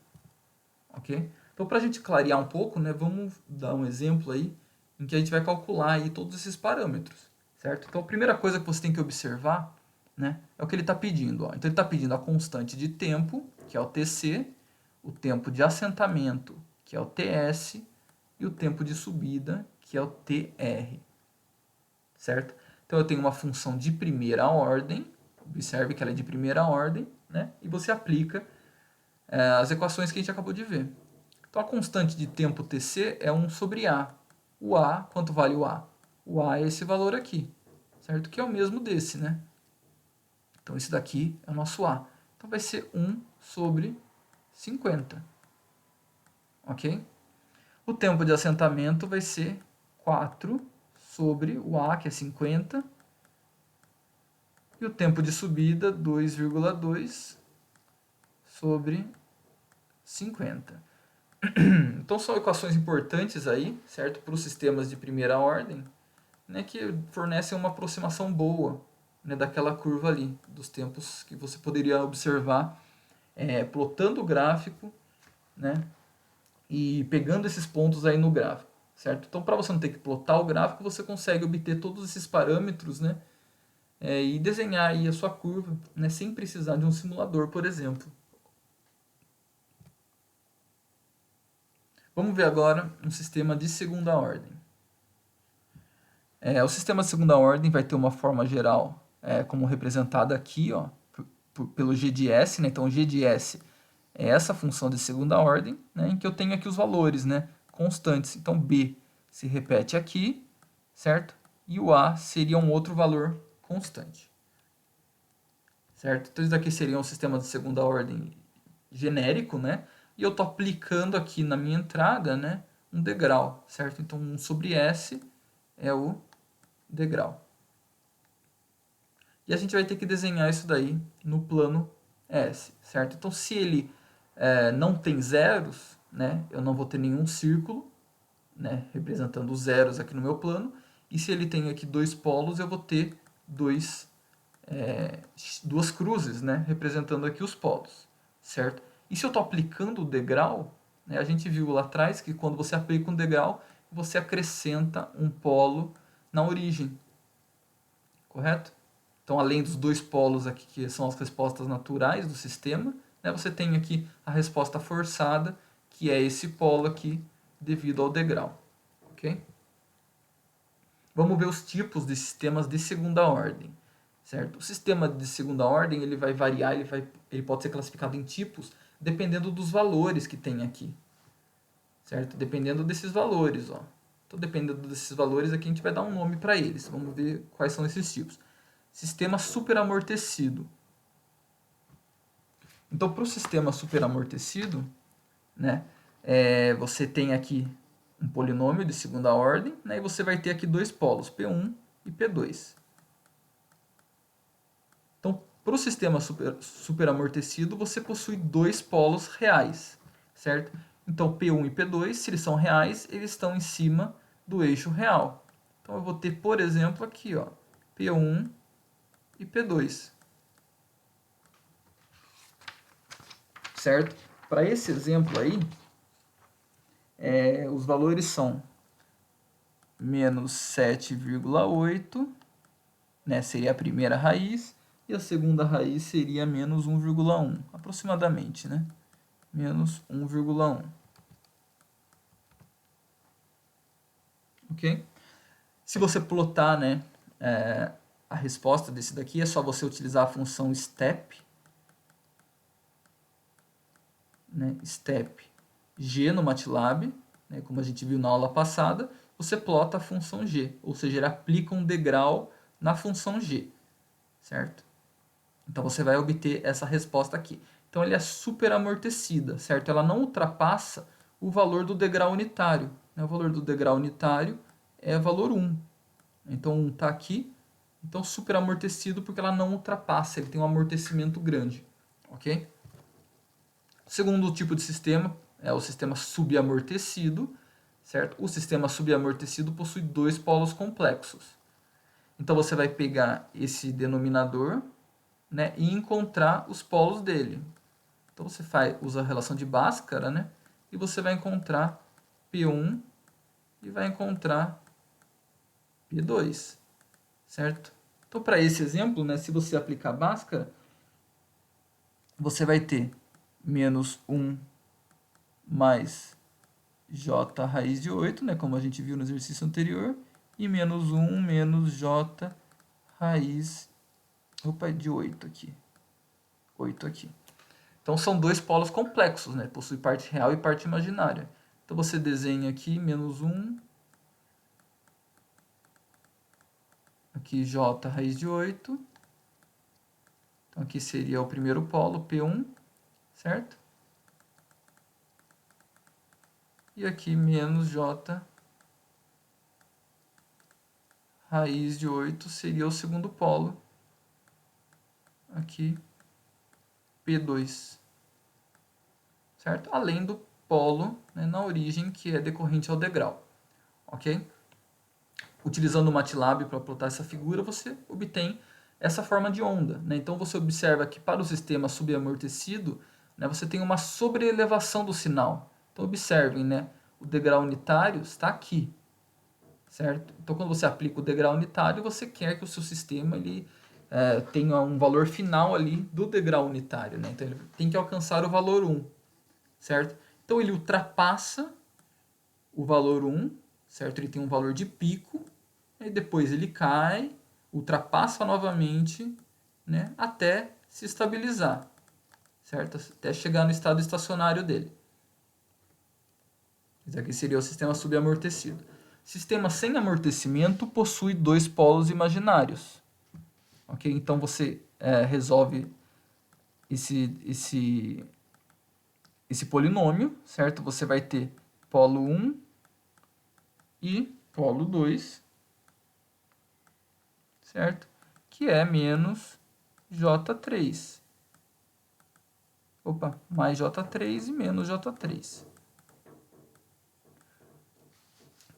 ok? Então, para a gente clarear um pouco, né, vamos dar um exemplo aí em que a gente vai calcular aí todos esses parâmetros, certo? Então, a primeira coisa que você tem que observar, né, é o que ele está pedindo. Ó. Então, ele está pedindo a constante de tempo, que é o TC, o tempo de assentamento, que é o TS, e o tempo de subida, que é o TR, certo? Então, eu tenho uma função de primeira ordem, observe que ela é de primeira ordem, né? E você aplica as equações que a gente acabou de ver. Então, a constante de tempo TC é 1 sobre A. O A, quanto vale o A? O A é esse valor aqui, certo? Que é o mesmo desse, né? Então, esse daqui é o nosso A. Então, vai ser 1 sobre 50, ok? O tempo de assentamento vai ser 4 sobre o A, que é 50, e o tempo de subida, 2,2 sobre 50. Então são equações importantes aí, certo? Para os sistemas de primeira ordem, né, que fornecem uma aproximação boa, né, daquela curva ali, dos tempos que você poderia observar plotando o gráfico, né, e pegando esses pontos aí no gráfico, certo? Então, para você não ter que plotar o gráfico, você consegue obter todos esses parâmetros, né, e desenhar aí a sua curva, né, sem precisar de um simulador, por exemplo. Vamos ver agora um sistema de segunda ordem. O sistema de segunda ordem vai ter uma forma geral como representada aqui, ó, pelo G de S, né? Então, o G de S é essa função de segunda ordem, né, em que eu tenho aqui os valores, né, constantes. Então, B se repete aqui, certo? E o A seria um outro valor constante, certo? Então, isso daqui seria um sistema de segunda ordem genérico, né? E eu estou aplicando aqui na minha entrada, né, um degrau, certo? Então, 1 sobre S é o degrau. E a gente vai ter que desenhar isso daí no plano S, certo? Então, se ele não tem zeros, né, eu não vou ter nenhum círculo, né, representando os zeros aqui no meu plano. E se ele tem aqui dois polos, eu vou ter duas cruzes, né, representando aqui os polos, certo? E se eu estou aplicando o degrau, né, a gente viu lá atrás que quando você aplica um degrau, você acrescenta um polo na origem, correto? Então, além dos dois polos aqui, que são as respostas naturais do sistema, né, você tem aqui a resposta forçada, que é esse polo aqui, devido ao degrau. Okay? Vamos ver os tipos de sistemas de segunda ordem. Certo? O sistema de segunda ordem ele vai variar, ele pode ser classificado em tipos, dependendo dos valores que tem aqui. Certo? Dependendo desses valores. Ó. Então, dependendo desses valores, aqui a gente vai dar um nome para eles. Vamos ver quais são esses tipos. Sistema superamortecido. Então, para o sistema superamortecido, né, você tem aqui um polinômio de segunda ordem, né, e você vai ter aqui dois polos, P1 e P2. Então, para o sistema superamortecido, você possui dois polos reais, certo? Então, P1 e P2, se eles são reais, eles estão em cima do eixo real. Então, eu vou ter, por exemplo, aqui, ó, P1 e P2. Certo? Para esse exemplo aí, os valores são menos 7,8, né, seria a primeira raiz, e a segunda raiz seria menos 1,1, aproximadamente, né? Menos 1,1. Ok? Se você plotar, né, a resposta desse daqui, é só você utilizar a função step, né, step g no MATLAB, né, como a gente viu na aula passada, você plota a função g, ou seja, ele aplica um degrau na função g, certo? Então você vai obter essa resposta aqui. Então ele é super amortecida, certo? Ela não ultrapassa o valor do degrau unitário. O valor do degrau unitário é valor 1. Então 1 está aqui. Então superamortecido porque ela não ultrapassa, ele tem um amortecimento grande. Ok? O segundo tipo de sistema é o sistema subamortecido. Certo? O sistema subamortecido possui dois polos complexos. Então você vai pegar esse denominador, né, e encontrar os polos dele. Então você usa a relação de Bhaskara, né, e você vai encontrar P1 e vai encontrar P2, certo? Então para esse exemplo, né, se você aplicar Bhaskara, você vai ter menos 1 mais J raiz de 8, né, como a gente viu no exercício anterior, e menos 1 menos J raiz de 8 aqui. 8 aqui. Então são dois polos complexos, né? Possui parte real e parte imaginária. Então você desenha aqui menos 1, aqui J raiz de 8. Então aqui seria o primeiro polo, P1, certo? E aqui menos J raiz de 8 seria o segundo polo, aqui P2, certo? Além do polo, né, na origem, que é decorrente ao degrau, ok? Utilizando o MATLAB para plotar essa figura, você obtém essa forma de onda, né? Então você observa que para o sistema subamortecido, né, você tem uma sobreelevação do sinal. Então observem, né, o degrau unitário está aqui, certo? Então quando você aplica o degrau unitário, você quer que o seu sistema tenha um valor final ali do degrau unitário, né? Então ele tem que alcançar o valor 1, certo? Então ele ultrapassa o valor 1, certo? Ele tem um valor de pico, e depois ele cai, ultrapassa novamente, né? Até se estabilizar, certo? Até chegar no estado estacionário dele. Esse aqui seria o sistema subamortecido. Sistema sem amortecimento possui dois polos imaginários. Ok? Então você resolve esse polinômio, certo? Você vai ter polo 1 e polo 2, certo? Que é menos J3. Opa, mais J3 e menos J3.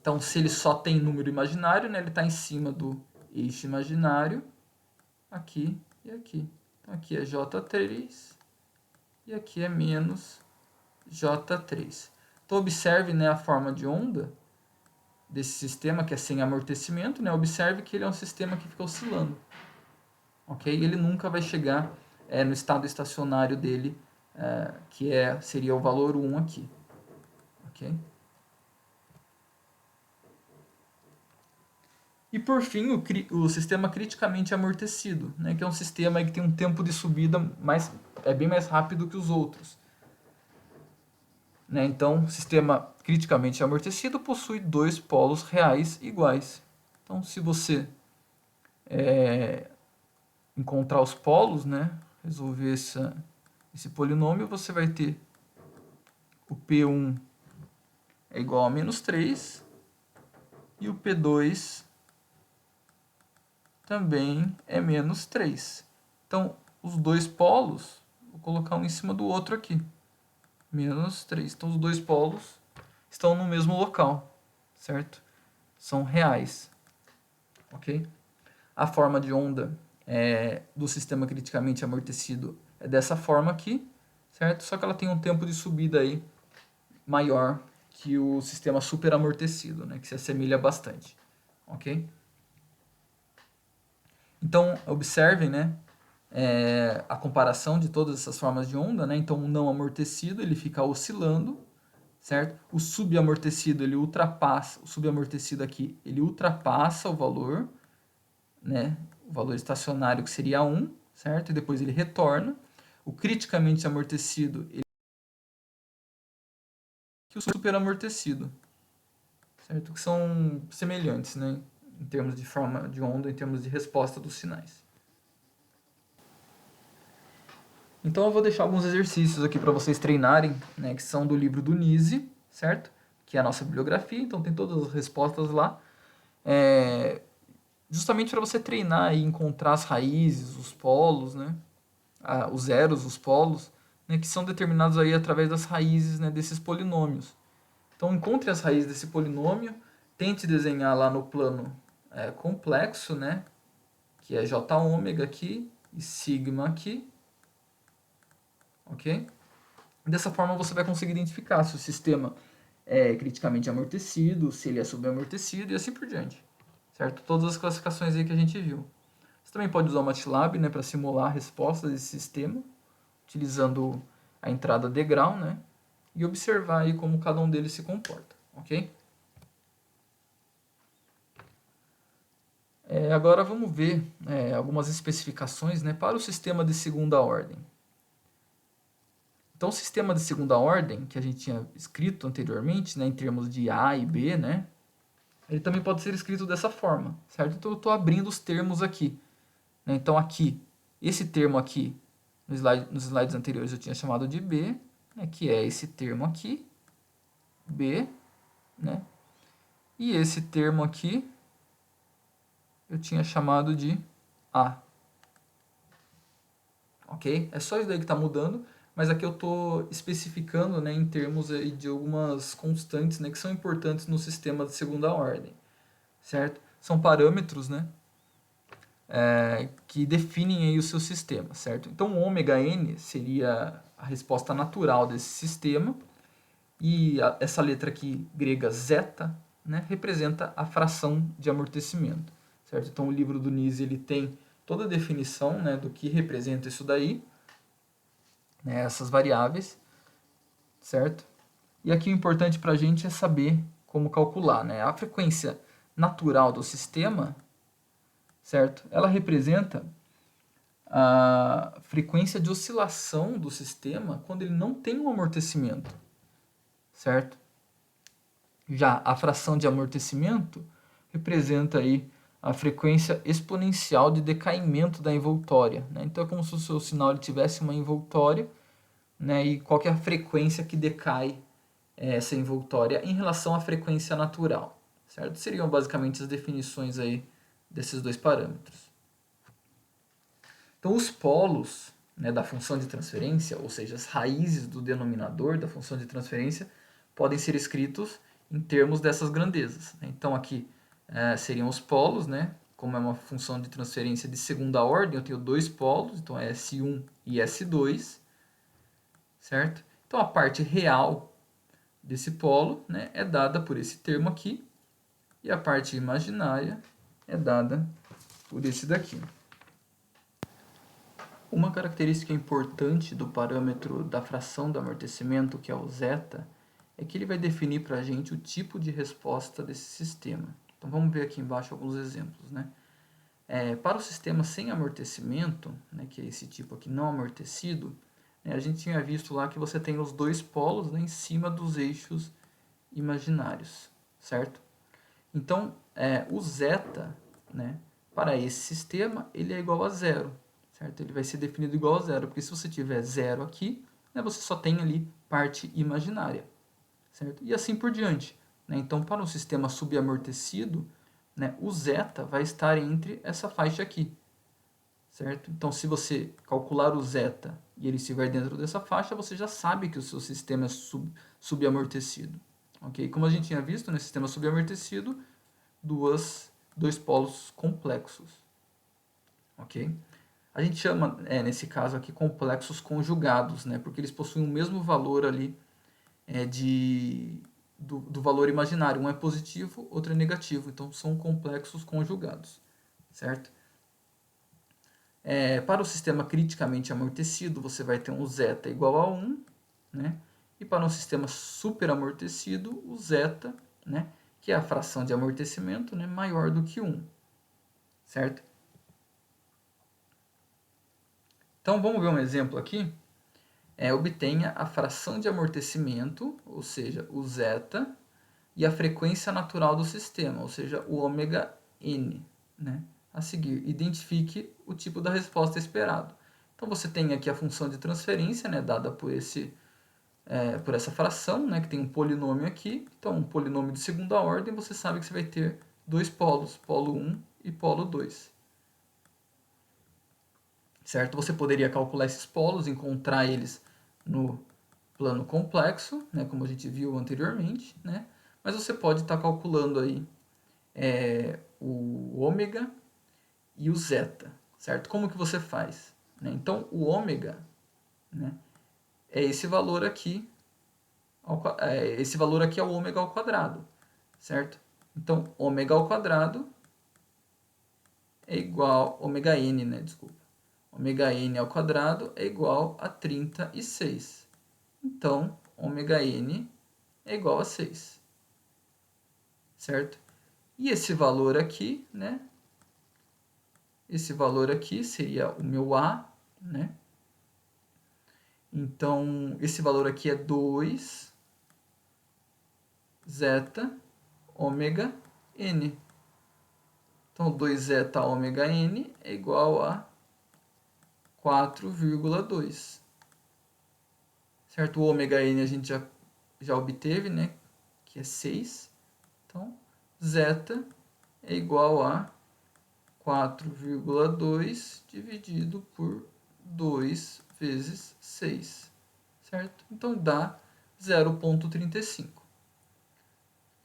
Então, se ele só tem número imaginário, né, ele está em cima do eixo imaginário, aqui e aqui. Então, aqui é J3 e aqui é menos J3. Então, observe, né, a forma de onda desse sistema, que é sem amortecimento, né? Observe que ele é um sistema que fica oscilando. Ok? Ele nunca vai chegar no estado estacionário dele, que seria o valor 1 aqui. Ok? E por fim, o sistema criticamente amortecido, né? Que é um sistema que tem um tempo de subida bem mais rápido que os outros. Né? Então, o sistema criticamente amortecido possui dois polos reais iguais. Então, se você encontrar os polos, né? Resolver esse polinômio, você vai ter o P1 é igual a menos 3 e o P2 também é menos 3. Então, os dois polos, vou colocar um em cima do outro aqui. Menos 3. Então, os dois polos estão no mesmo local, certo? São reais. Ok? A forma de onda do sistema criticamente amortecido é dessa forma aqui, certo? Só que ela tem um tempo de subida aí maior que o sistema superamortecido, né? Que se assemelha bastante. Ok? Então, observem, né, a comparação de todas essas formas de onda, né? Então, o não amortecido, ele fica oscilando, certo? O subamortecido, o subamortecido aqui, ele ultrapassa o valor, né? O valor estacionário, que seria 1, certo? E depois ele retorna. O criticamente amortecido, que o superamortecido, certo? Que são semelhantes, né? Em termos de forma de onda, em termos de resposta dos sinais. Então eu vou deixar alguns exercícios aqui para vocês treinarem, né, que são do livro do Nise, certo? Que é a nossa bibliografia, então tem todas as respostas lá. Justamente para você treinar e encontrar as raízes, os polos, né? Os zeros, os polos, né? Que são determinados aí através das raízes, né? Desses polinômios. Então, encontre as raízes desse polinômio, tente desenhar lá no plano complexo, né? Que é j ômega aqui e sigma aqui, ok? Dessa forma você vai conseguir identificar se o sistema é criticamente amortecido, se ele é subamortecido e assim por diante, certo? Todas as classificações aí que a gente viu. Você também pode usar o MATLAB, né, para simular a resposta desse sistema, utilizando a entrada degrau, né, e observar aí como cada um deles se comporta, ok? Agora vamos ver algumas especificações, né, para o sistema de segunda ordem. Então, o sistema de segunda ordem, que a gente tinha escrito anteriormente, né, em termos de A e B, né, ele também pode ser escrito dessa forma, certo? Então, eu estou abrindo os termos aqui. Né? Então, aqui, esse termo aqui, nos slides anteriores eu tinha chamado de B, né, que é esse termo aqui, B, né? E esse termo aqui eu tinha chamado de A. Ok? É só isso daí que está mudando, mas aqui eu estou especificando, né, em termos aí de algumas constantes, né, que são importantes no sistema de segunda ordem, certo? São parâmetros, né, que definem aí o seu sistema, certo? Então, o ômega n seria a resposta natural desse sistema, e essa letra aqui, grega zeta, né, representa a fração de amortecimento, certo? Então, o livro do Nise ele tem toda a definição, né, do que representa isso daí, né, essas variáveis, certo? E aqui o importante para a gente é saber como calcular, né? A frequência natural do sistema, certo? Ela representa a frequência de oscilação do sistema quando ele não tem um amortecimento, certo? Já a fração de amortecimento representa aí a frequência exponencial de decaimento da envoltória, né? Então é como se o seu sinal ele tivesse uma envoltória, né? E qual que é a frequência que decai essa envoltória em relação à frequência natural, certo? Seriam basicamente as definições aí desses dois parâmetros. Então, os polos, né, da função de transferência, ou seja, as raízes do denominador da função de transferência, podem ser escritos em termos dessas grandezas, né? Então, aqui seriam os polos, né? Como é uma função de transferência de segunda ordem, eu tenho dois polos, então é S1 e S2, certo? Então, a parte real desse polo, né, é dada por esse termo aqui, e a parte imaginária é dada por esse daqui. Uma característica importante do parâmetro da fração do amortecimento, que é o zeta, é que ele vai definir para a gente o tipo de resposta desse sistema. Então vamos ver aqui embaixo alguns exemplos, né? Para o sistema sem amortecimento, né, que é esse tipo aqui não amortecido, né, a gente tinha visto lá que você tem os dois polos, né, em cima dos eixos imaginários, certo? Então, o zeta, né, para esse sistema, ele é igual a zero, certo? Ele vai ser definido igual a zero, porque se você tiver zero aqui, né, você só tem ali parte imaginária, certo? E assim por diante, né? Então, para um sistema subamortecido, né, o zeta vai estar entre essa faixa aqui, certo? Então, se você calcular o zeta e ele estiver dentro dessa faixa, você já sabe que o seu sistema é subamortecido, ok? Como a gente tinha visto, no sistema subamortecido, dois polos complexos, ok? A gente chama, nesse caso aqui, complexos conjugados, né? Porque eles possuem o mesmo valor ali do valor imaginário. Um é positivo, outro é negativo. Então, são complexos conjugados, certo? Para o sistema criticamente amortecido, você vai ter um zeta igual a 1, né? E para um sistema superamortecido, o zeta, né, que é a fração de amortecimento, né, maior do que 1, certo? Então, vamos ver um exemplo aqui. Obtenha a fração de amortecimento, ou seja, o zeta, e a frequência natural do sistema, ou seja, o ômega n, né? A seguir, identifique o tipo da resposta esperado. Então, você tem aqui a função de transferência, né, dada por esse por essa fração, né, que tem um polinômio aqui. Então, um polinômio de segunda ordem, você sabe que você vai ter dois polos, polo 1 e polo 2. Certo? Você poderia calcular esses polos, encontrar eles no plano complexo, né, como a gente viu anteriormente, né? Mas você pode estar calculando aí o ômega e o zeta, certo? Como que você faz? Né? Então, o ômega, né, é esse valor aqui, esse valor aqui é o ômega ao quadrado, certo? Então, ômega ao quadrado é igual, ômega n, né, desculpa. Ômega n ao quadrado é igual a 36. Então, ômega n é igual a 6, certo? E esse valor aqui, né? Esse valor aqui seria o meu A, né? Então, esse valor aqui é 2 zeta ômega n. Então, 2 zeta ômega n é igual a 4,2. Certo? O ômega n a gente já obteve, né? Que é 6. Então, zeta é igual a 4,2 dividido por 2 vezes 6, certo? Então, dá 0,35.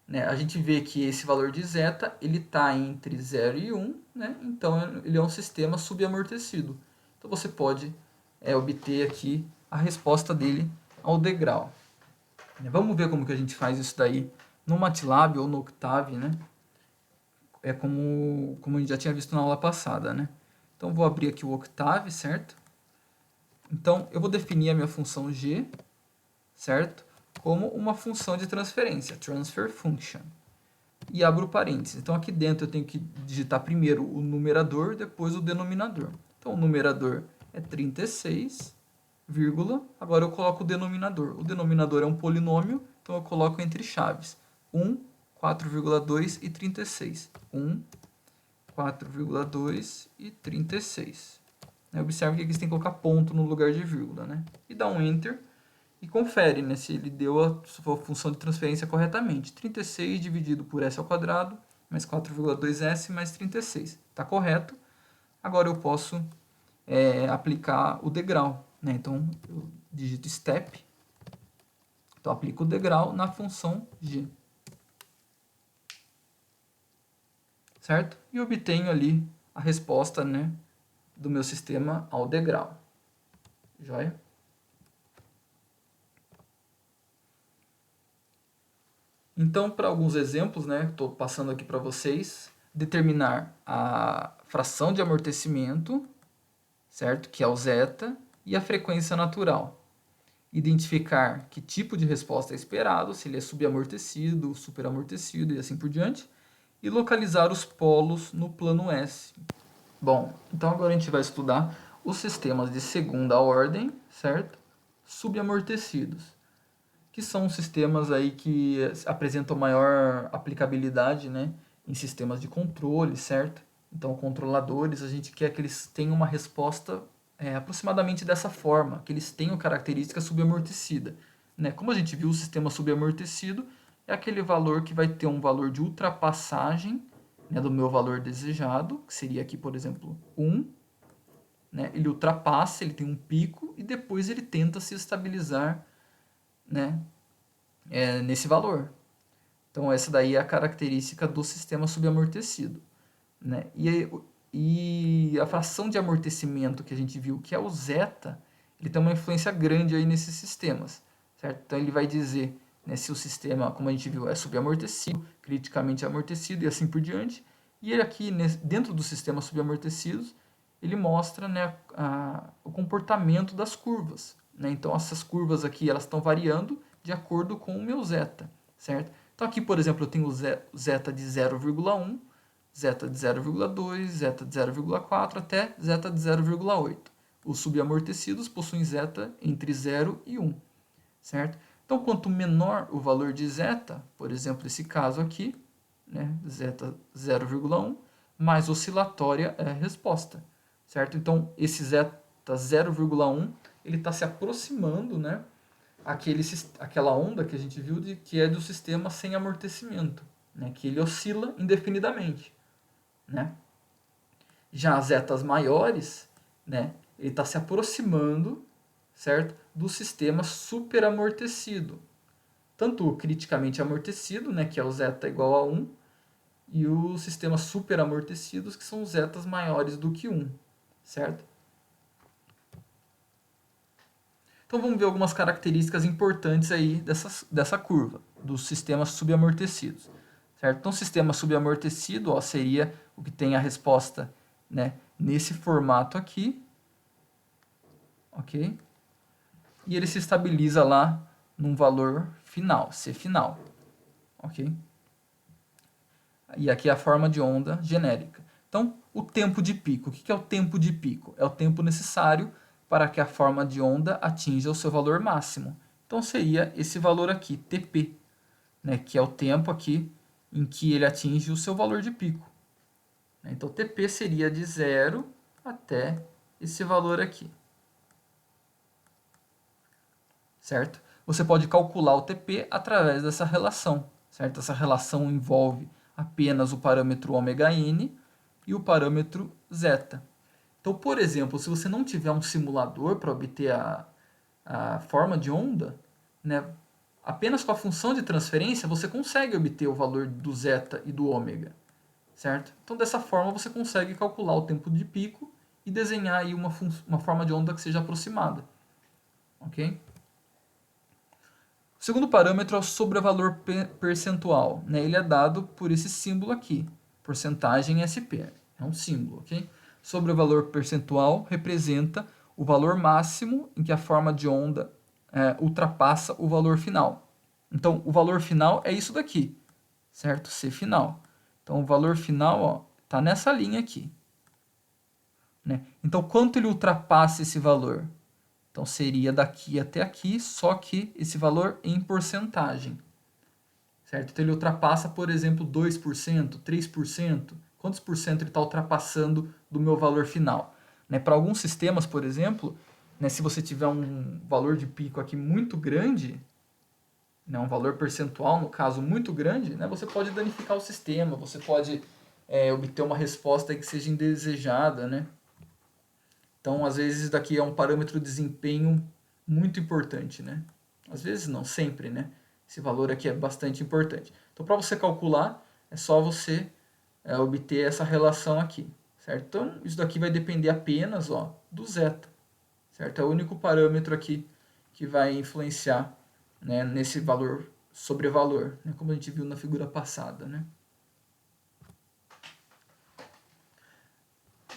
Né? A gente vê que esse valor de zeta ele está entre 0 e 1, né? Então, ele é um sistema subaamortecido. Então, você pode obter aqui a resposta dele ao degrau. Vamos ver como que a gente faz isso daí no MATLAB ou no Octave, né? Como a gente já tinha visto na aula passada, né? Então, vou abrir aqui o Octave, certo? Então, eu vou definir a minha função g, certo? Como uma função de transferência, transfer function. E abro parênteses. Então, aqui dentro eu tenho que digitar primeiro o numerador, depois o denominador. Então, o numerador é 36, vírgula. Agora eu coloco o denominador. O denominador é um polinômio, então eu coloco entre chaves 1, 4,2 e 36. 1, 4,2 e 36. Observe que aqui você tem que colocar ponto no lugar de vírgula, né? E dá um Enter e confere, né, se ele deu a sua função de transferência corretamente. 36 dividido por s ao quadrado, mais 4,2s mais 36. Está correto. Agora eu posso aplicar o degrau. Né? Então, eu digito step. Então, aplico o degrau na função g. Certo? E obtenho ali a resposta, né, do meu sistema ao degrau. Joia? Então, para alguns exemplos, né, estou passando aqui para vocês, determinar a fração de amortecimento, certo? Que é o zeta, e a frequência natural. Identificar que tipo de resposta é esperado, se ele é subamortecido, superamortecido e assim por diante. E localizar os polos no plano S. Bom, então agora a gente vai estudar os sistemas de segunda ordem, certo? Subamortecidos, que são sistemas aí que apresentam maior aplicabilidade, né, em sistemas de controle, certo? Então, controladores, a gente quer que eles tenham uma resposta aproximadamente dessa forma, que eles tenham característica subamortecida. Né? Como a gente viu, o sistema subamortecido é aquele valor que vai ter um valor de ultrapassagem, né, do meu valor desejado, que seria aqui, por exemplo, 1. Né? Ele ultrapassa, ele tem um pico e depois ele tenta se estabilizar, né, nesse valor. Então, essa daí é a característica do sistema subamortecido. Né? E a fração de amortecimento que a gente viu, que é o zeta, ele tem uma influência grande aí nesses sistemas. Certo? Então, ele vai dizer, né, se o sistema, como a gente viu, é subamortecido, criticamente amortecido e assim por diante. E ele aqui, dentro dos sistemas subamortecidos, ele mostra, né, o comportamento das curvas. Né? Então, essas curvas aqui elas estão variando de acordo com o meu zeta. Certo? Então, aqui, por exemplo, eu tenho o zeta de 0,1, zeta de 0,2, zeta de 0,4 até zeta de 0,8. Os subamortecidos possuem zeta entre 0 e 1. Certo? Então, quanto menor o valor de zeta, por exemplo, esse caso aqui, né, zeta 0,1, mais oscilatória é a resposta. Certo? Então, esse zeta 0,1 ele está se aproximando, né, aquela onda que a gente viu que é do sistema sem amortecimento, né? Que ele oscila indefinidamente, né? Já as zetas maiores, né? Ele está se aproximando, certo? Do sistema superamortecido. Tanto o criticamente amortecido, né? Que é o zeta igual a 1, e os sistemas superamortecidos, que são zetas maiores do que 1, certo? Então vamos ver algumas características importantes aí dessa curva, dos sistemas subamortecidos, certo? Então o sistema subamortecido, ó, seria o que tem a resposta, né, nesse formato aqui, ok? E ele se estabiliza lá num valor final, C final, ok? E aqui é a forma de onda genérica. Então, o tempo de pico. O que é o tempo de pico? É o tempo necessário para que a forma de onda atinja o seu valor máximo. Então, seria esse valor aqui, Tp, né, que é o tempo aqui em que ele atinge o seu valor de pico. Então, Tp seria de 0 até esse valor aqui. Certo? Você pode calcular o Tp através dessa relação. Certo? Essa relação envolve apenas o parâmetro ômega-n e o parâmetro zeta. Então, por exemplo, se você não tiver um simulador para obter a forma de onda, né, apenas com a função de transferência você consegue obter o valor do zeta e do ômega. Certo? Então, dessa forma, você consegue calcular o tempo de pico e desenhar aí uma forma de onda que seja aproximada. Ok? O segundo parâmetro é o sobrevalor percentual, né? Ele é dado por esse símbolo aqui, porcentagem SP. É um símbolo, ok? Sobrevalor percentual representa o valor máximo em que a forma de onda ultrapassa o valor final. Então, o valor final é isso daqui, certo? C final. Então, o valor final está nessa linha aqui. Né? Então, quanto ele ultrapassa esse valor? Então, seria daqui até aqui, só que esse valor em porcentagem. Certo? Então, ele ultrapassa, por exemplo, 2%, 3%. Quantos por cento ele está ultrapassando do meu valor final? Né? Para alguns sistemas, por exemplo, né, se você tiver um valor de pico aqui muito grande, né, um valor percentual, no caso, muito grande, né, você pode danificar o sistema, você pode obter uma resposta que seja indesejada, né? Então, às vezes, isso daqui é um parâmetro de desempenho muito importante, né? Às vezes não, sempre, né? Esse valor aqui é bastante importante. Então, para você calcular, é só você obter essa relação aqui, certo? Então, isso daqui vai depender apenas do zeta, certo? É o único parâmetro aqui que vai influenciar, né, nesse valor sobrevalor, né? Como a gente viu na figura passada, né?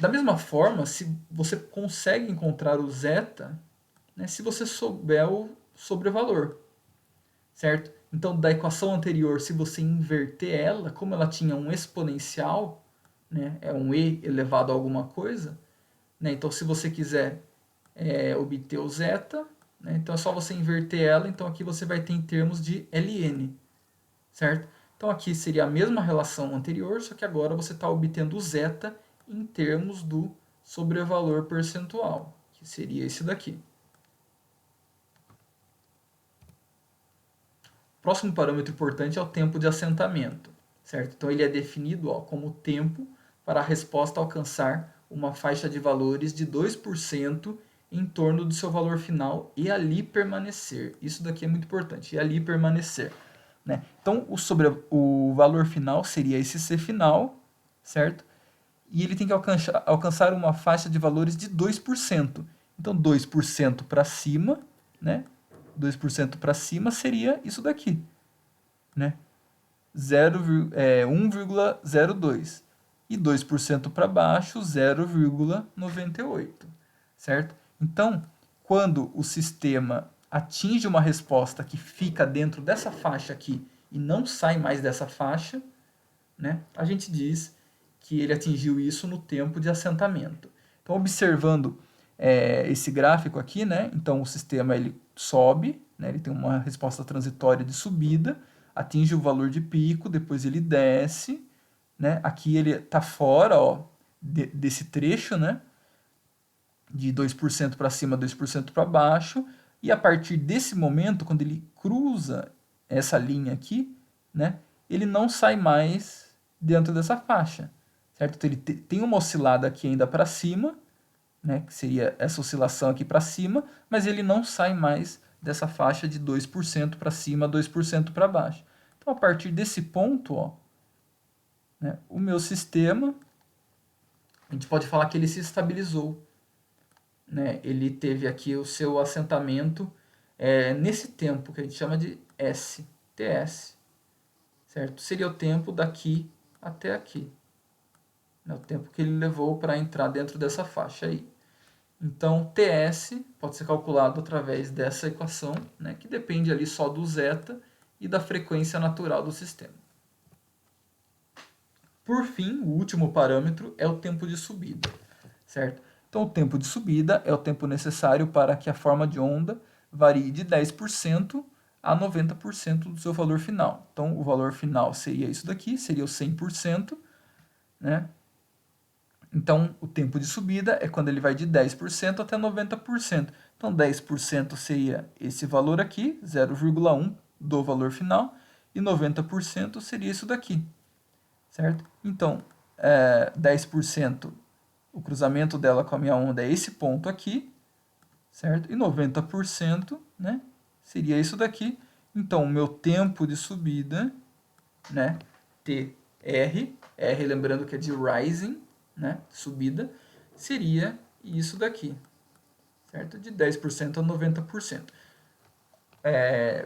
Da mesma forma, se você consegue encontrar o zeta, né, se você souber o sobrevalor, certo? Então, da equação anterior, se você inverter ela, como ela tinha um exponencial, né, é um e elevado a alguma coisa, né, então se você quiser obter o zeta, né, então é só você inverter ela, então aqui você vai ter em termos de ln, certo? Então aqui seria a mesma relação anterior, só que agora você está obtendo o zeta em termos do sobrevalor percentual, que seria esse daqui. O próximo parâmetro importante é o tempo de assentamento, certo? Então ele é definido como tempo para a resposta alcançar uma faixa de valores de 2% em torno do seu valor final e ali permanecer. Isso daqui é muito importante, e ali permanecer. Né? Então o valor final seria esse C final, certo? E ele tem que alcançar uma faixa de valores de 2%. Então 2% para cima, né? 2% para cima seria isso daqui, né? 1,02. E 2% para baixo, 0,98, certo? Então, quando o sistema atinge uma resposta que fica dentro dessa faixa aqui e não sai mais dessa faixa, né, a gente diz que ele atingiu isso no tempo de assentamento. Então, observando esse gráfico aqui, né, então o sistema ele sobe, né, ele tem uma resposta transitória de subida, atinge o valor de pico, depois ele desce, né, aqui ele está fora desse trecho, né, de 2% para cima, 2% para baixo, E a partir desse momento, quando ele cruza essa linha aqui, né, ele não sai mais dentro dessa faixa, certo? Então ele tem uma oscilada aqui ainda para cima, né, que seria essa oscilação aqui para cima, mas ele não sai mais dessa faixa de 2% para cima, 2% para baixo. Então, a partir desse ponto, ó, né, o meu sistema, a gente pode falar que ele se estabilizou. Né? Ele teve aqui o seu assentamento nesse tempo que a gente chama de STS, certo? Seria o tempo daqui até aqui, né? O tempo que ele levou para entrar dentro dessa faixa aí. Então, TS pode ser calculado através dessa equação, né, que depende ali só do zeta e da frequência natural do sistema. Por fim, o último parâmetro é o tempo de subida, certo? Então, o tempo de subida é o tempo necessário para que a forma de onda varie de 10% a 90% do seu valor final. Então, o valor final seria isso daqui, seria o 100%, né? Então, o tempo de subida é quando ele vai de 10% até 90%. Então, 10% seria esse valor aqui, 0,1 do valor final, e 90% seria isso daqui, certo? Então, 10%, o cruzamento dela com a minha onda é esse ponto aqui, certo? E 90%, né, seria isso daqui. Então, o meu tempo de subida, né, TR, R lembrando que é de rising, né, subida, seria isso daqui, certo? De 10% a 90%.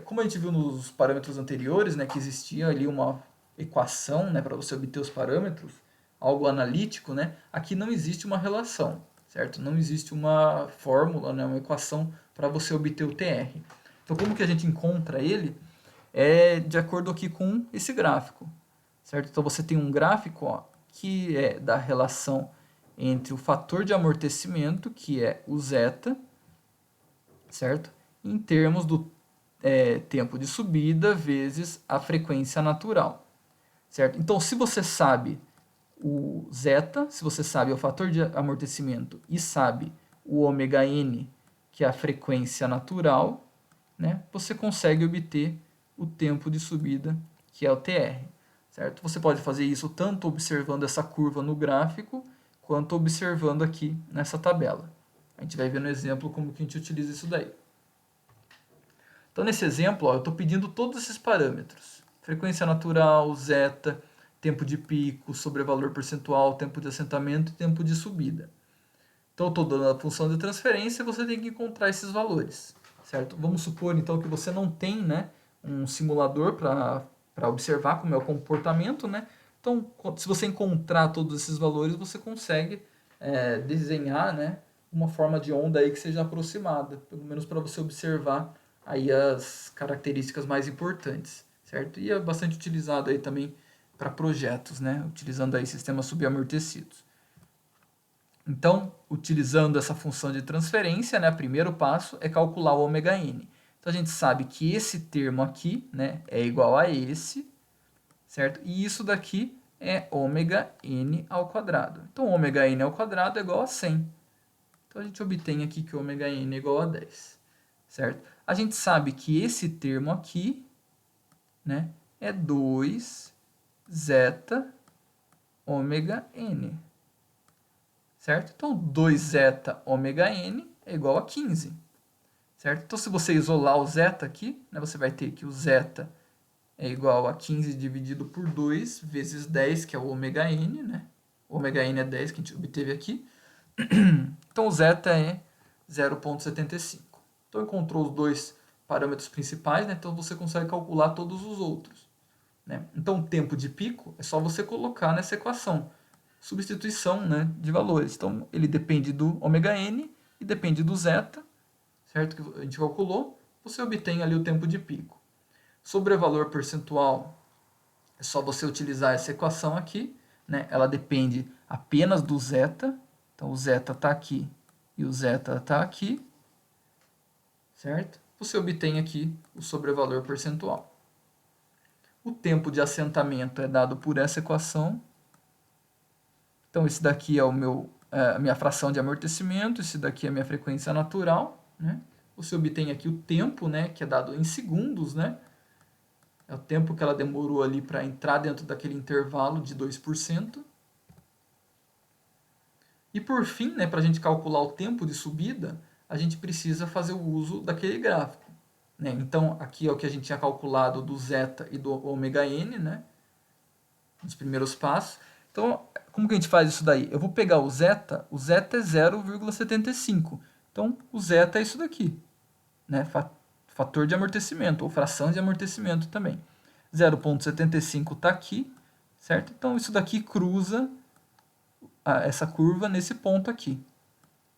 Como a gente viu nos parâmetros anteriores, né, que existia ali uma equação, né, para você obter os parâmetros, algo analítico, né, aqui não existe uma relação, certo? Não existe uma fórmula, né, uma equação para você obter o TR. Então, como que a gente encontra ele? É de acordo aqui com esse gráfico, certo? Então, você tem um gráfico, ó, que é da relação entre o fator de amortecimento, que é o zeta, certo? Em termos do tempo de subida vezes a frequência natural, certo? Então, se você sabe o zeta, se você sabe o fator de amortecimento e sabe o ômega n, que é a frequência natural, né, você consegue obter o tempo de subida, que é o TR, certo? Você pode fazer isso tanto observando essa curva no gráfico, quanto observando aqui nessa tabela. A gente vai ver no exemplo como que a gente utiliza isso daí. Então, nesse exemplo, ó, eu estou pedindo todos esses parâmetros. Frequência natural, zeta, tempo de pico, sobrevalor percentual, tempo de assentamento e tempo de subida. Então, eu estou dando a função de transferência e você tem que encontrar esses valores, certo? Vamos supor, então, que você não tem, né, um simulador para observar como é o comportamento, né? Então, se você encontrar todos esses valores, você consegue desenhar, né, uma forma de onda aí que seja aproximada, pelo menos para você observar aí as características mais importantes, certo? E é bastante utilizado aí também para projetos, né? Utilizando aí sistemas subamortecidos. Então, utilizando essa função de transferência, né, o primeiro passo é calcular o ômega n. Então, a gente sabe que esse termo aqui, né, é igual a esse, certo? E isso daqui é ômega n ao quadrado. Então, ômega n ao quadrado é igual a 100. Então, a gente obtém aqui que ômega n é igual a 10, certo? A gente sabe que esse termo aqui, né, é 2 zeta ômega n, certo? Então, 2 zeta ômega n é igual a 15, certo? Então, se você isolar o zeta aqui, né, você vai ter que o zeta é igual a 15 dividido por 2 vezes 10, que é o ômega n, né? O ômega n é 10 que a gente obteve aqui. Então, o zeta é 0,75. Então, encontrou os dois parâmetros principais, né? Então, você consegue calcular todos os outros, né? Então, o tempo de pico é só você colocar nessa equação. Substituição, né, de valores. Então, ele depende do ômega n e depende do zeta, certo? Que a gente calculou. Você obtém ali o tempo de pico. Sobrevalor percentual, é só você utilizar essa equação aqui, né? Ela depende apenas do zeta. Então, o zeta está aqui e o zeta está aqui, certo? Você obtém aqui o sobrevalor percentual. O tempo de assentamento é dado por essa equação. Então, esse daqui é a minha fração de amortecimento, esse daqui é a minha frequência natural, né? você obtém aqui o tempo, né, que é dado em segundos, né? É o tempo que ela demorou ali para entrar dentro daquele intervalo de 2%. E por fim, né, para a gente calcular o tempo de subida, a gente precisa fazer o uso daquele gráfico. Né? Então, aqui é o que a gente tinha calculado do zeta e do ômega n, né? Nos primeiros passos. Então, como que a gente faz isso daí? Eu vou pegar o zeta é 0,75. Então, o zeta é isso daqui, né? Fator de amortecimento, ou fração de amortecimento também. 0,75 está aqui, certo? Então, isso daqui cruza essa curva nesse ponto aqui,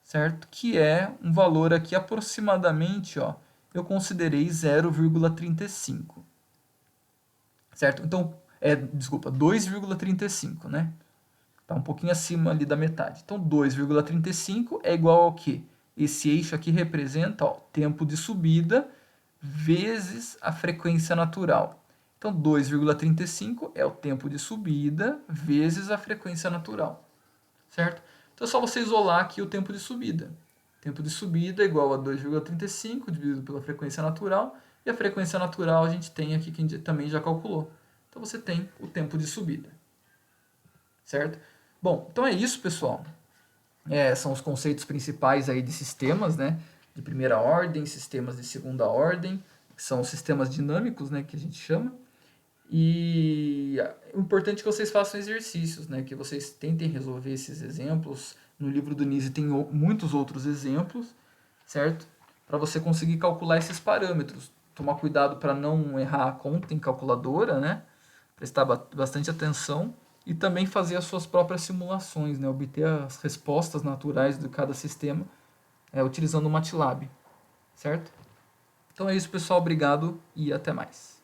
certo? Que é um valor aqui aproximadamente, ó, eu considerei 0,35, certo? Então, desculpa, 2,35, né? Tá um pouquinho acima ali da metade. Então, 2,35 é igual ao quê? Esse eixo aqui representa, ó, tempo de subida vezes a frequência natural. Então, 2,35 é o tempo de subida vezes a frequência natural, certo? Então, é só você isolar aqui o tempo de subida. O tempo de subida é igual a 2,35 dividido pela frequência natural, e a frequência natural a gente tem aqui, que a gente também já calculou. Então, você tem o tempo de subida, certo? Bom, então é isso, pessoal. São os conceitos principais aí de sistemas, né? De primeira ordem, sistemas de segunda ordem, que são os sistemas dinâmicos, né? Que a gente chama. E o importante é que vocês façam exercícios, né? Que vocês tentem resolver esses exemplos. No livro do Nise tem muitos outros exemplos, certo? Para você conseguir calcular esses parâmetros. Tomar cuidado para não errar a conta em calculadora, né? Prestar bastante atenção e também fazer as suas próprias simulações, né? Obter as respostas naturais de cada sistema utilizando o MATLAB, certo? Então é isso, pessoal. Obrigado e até mais.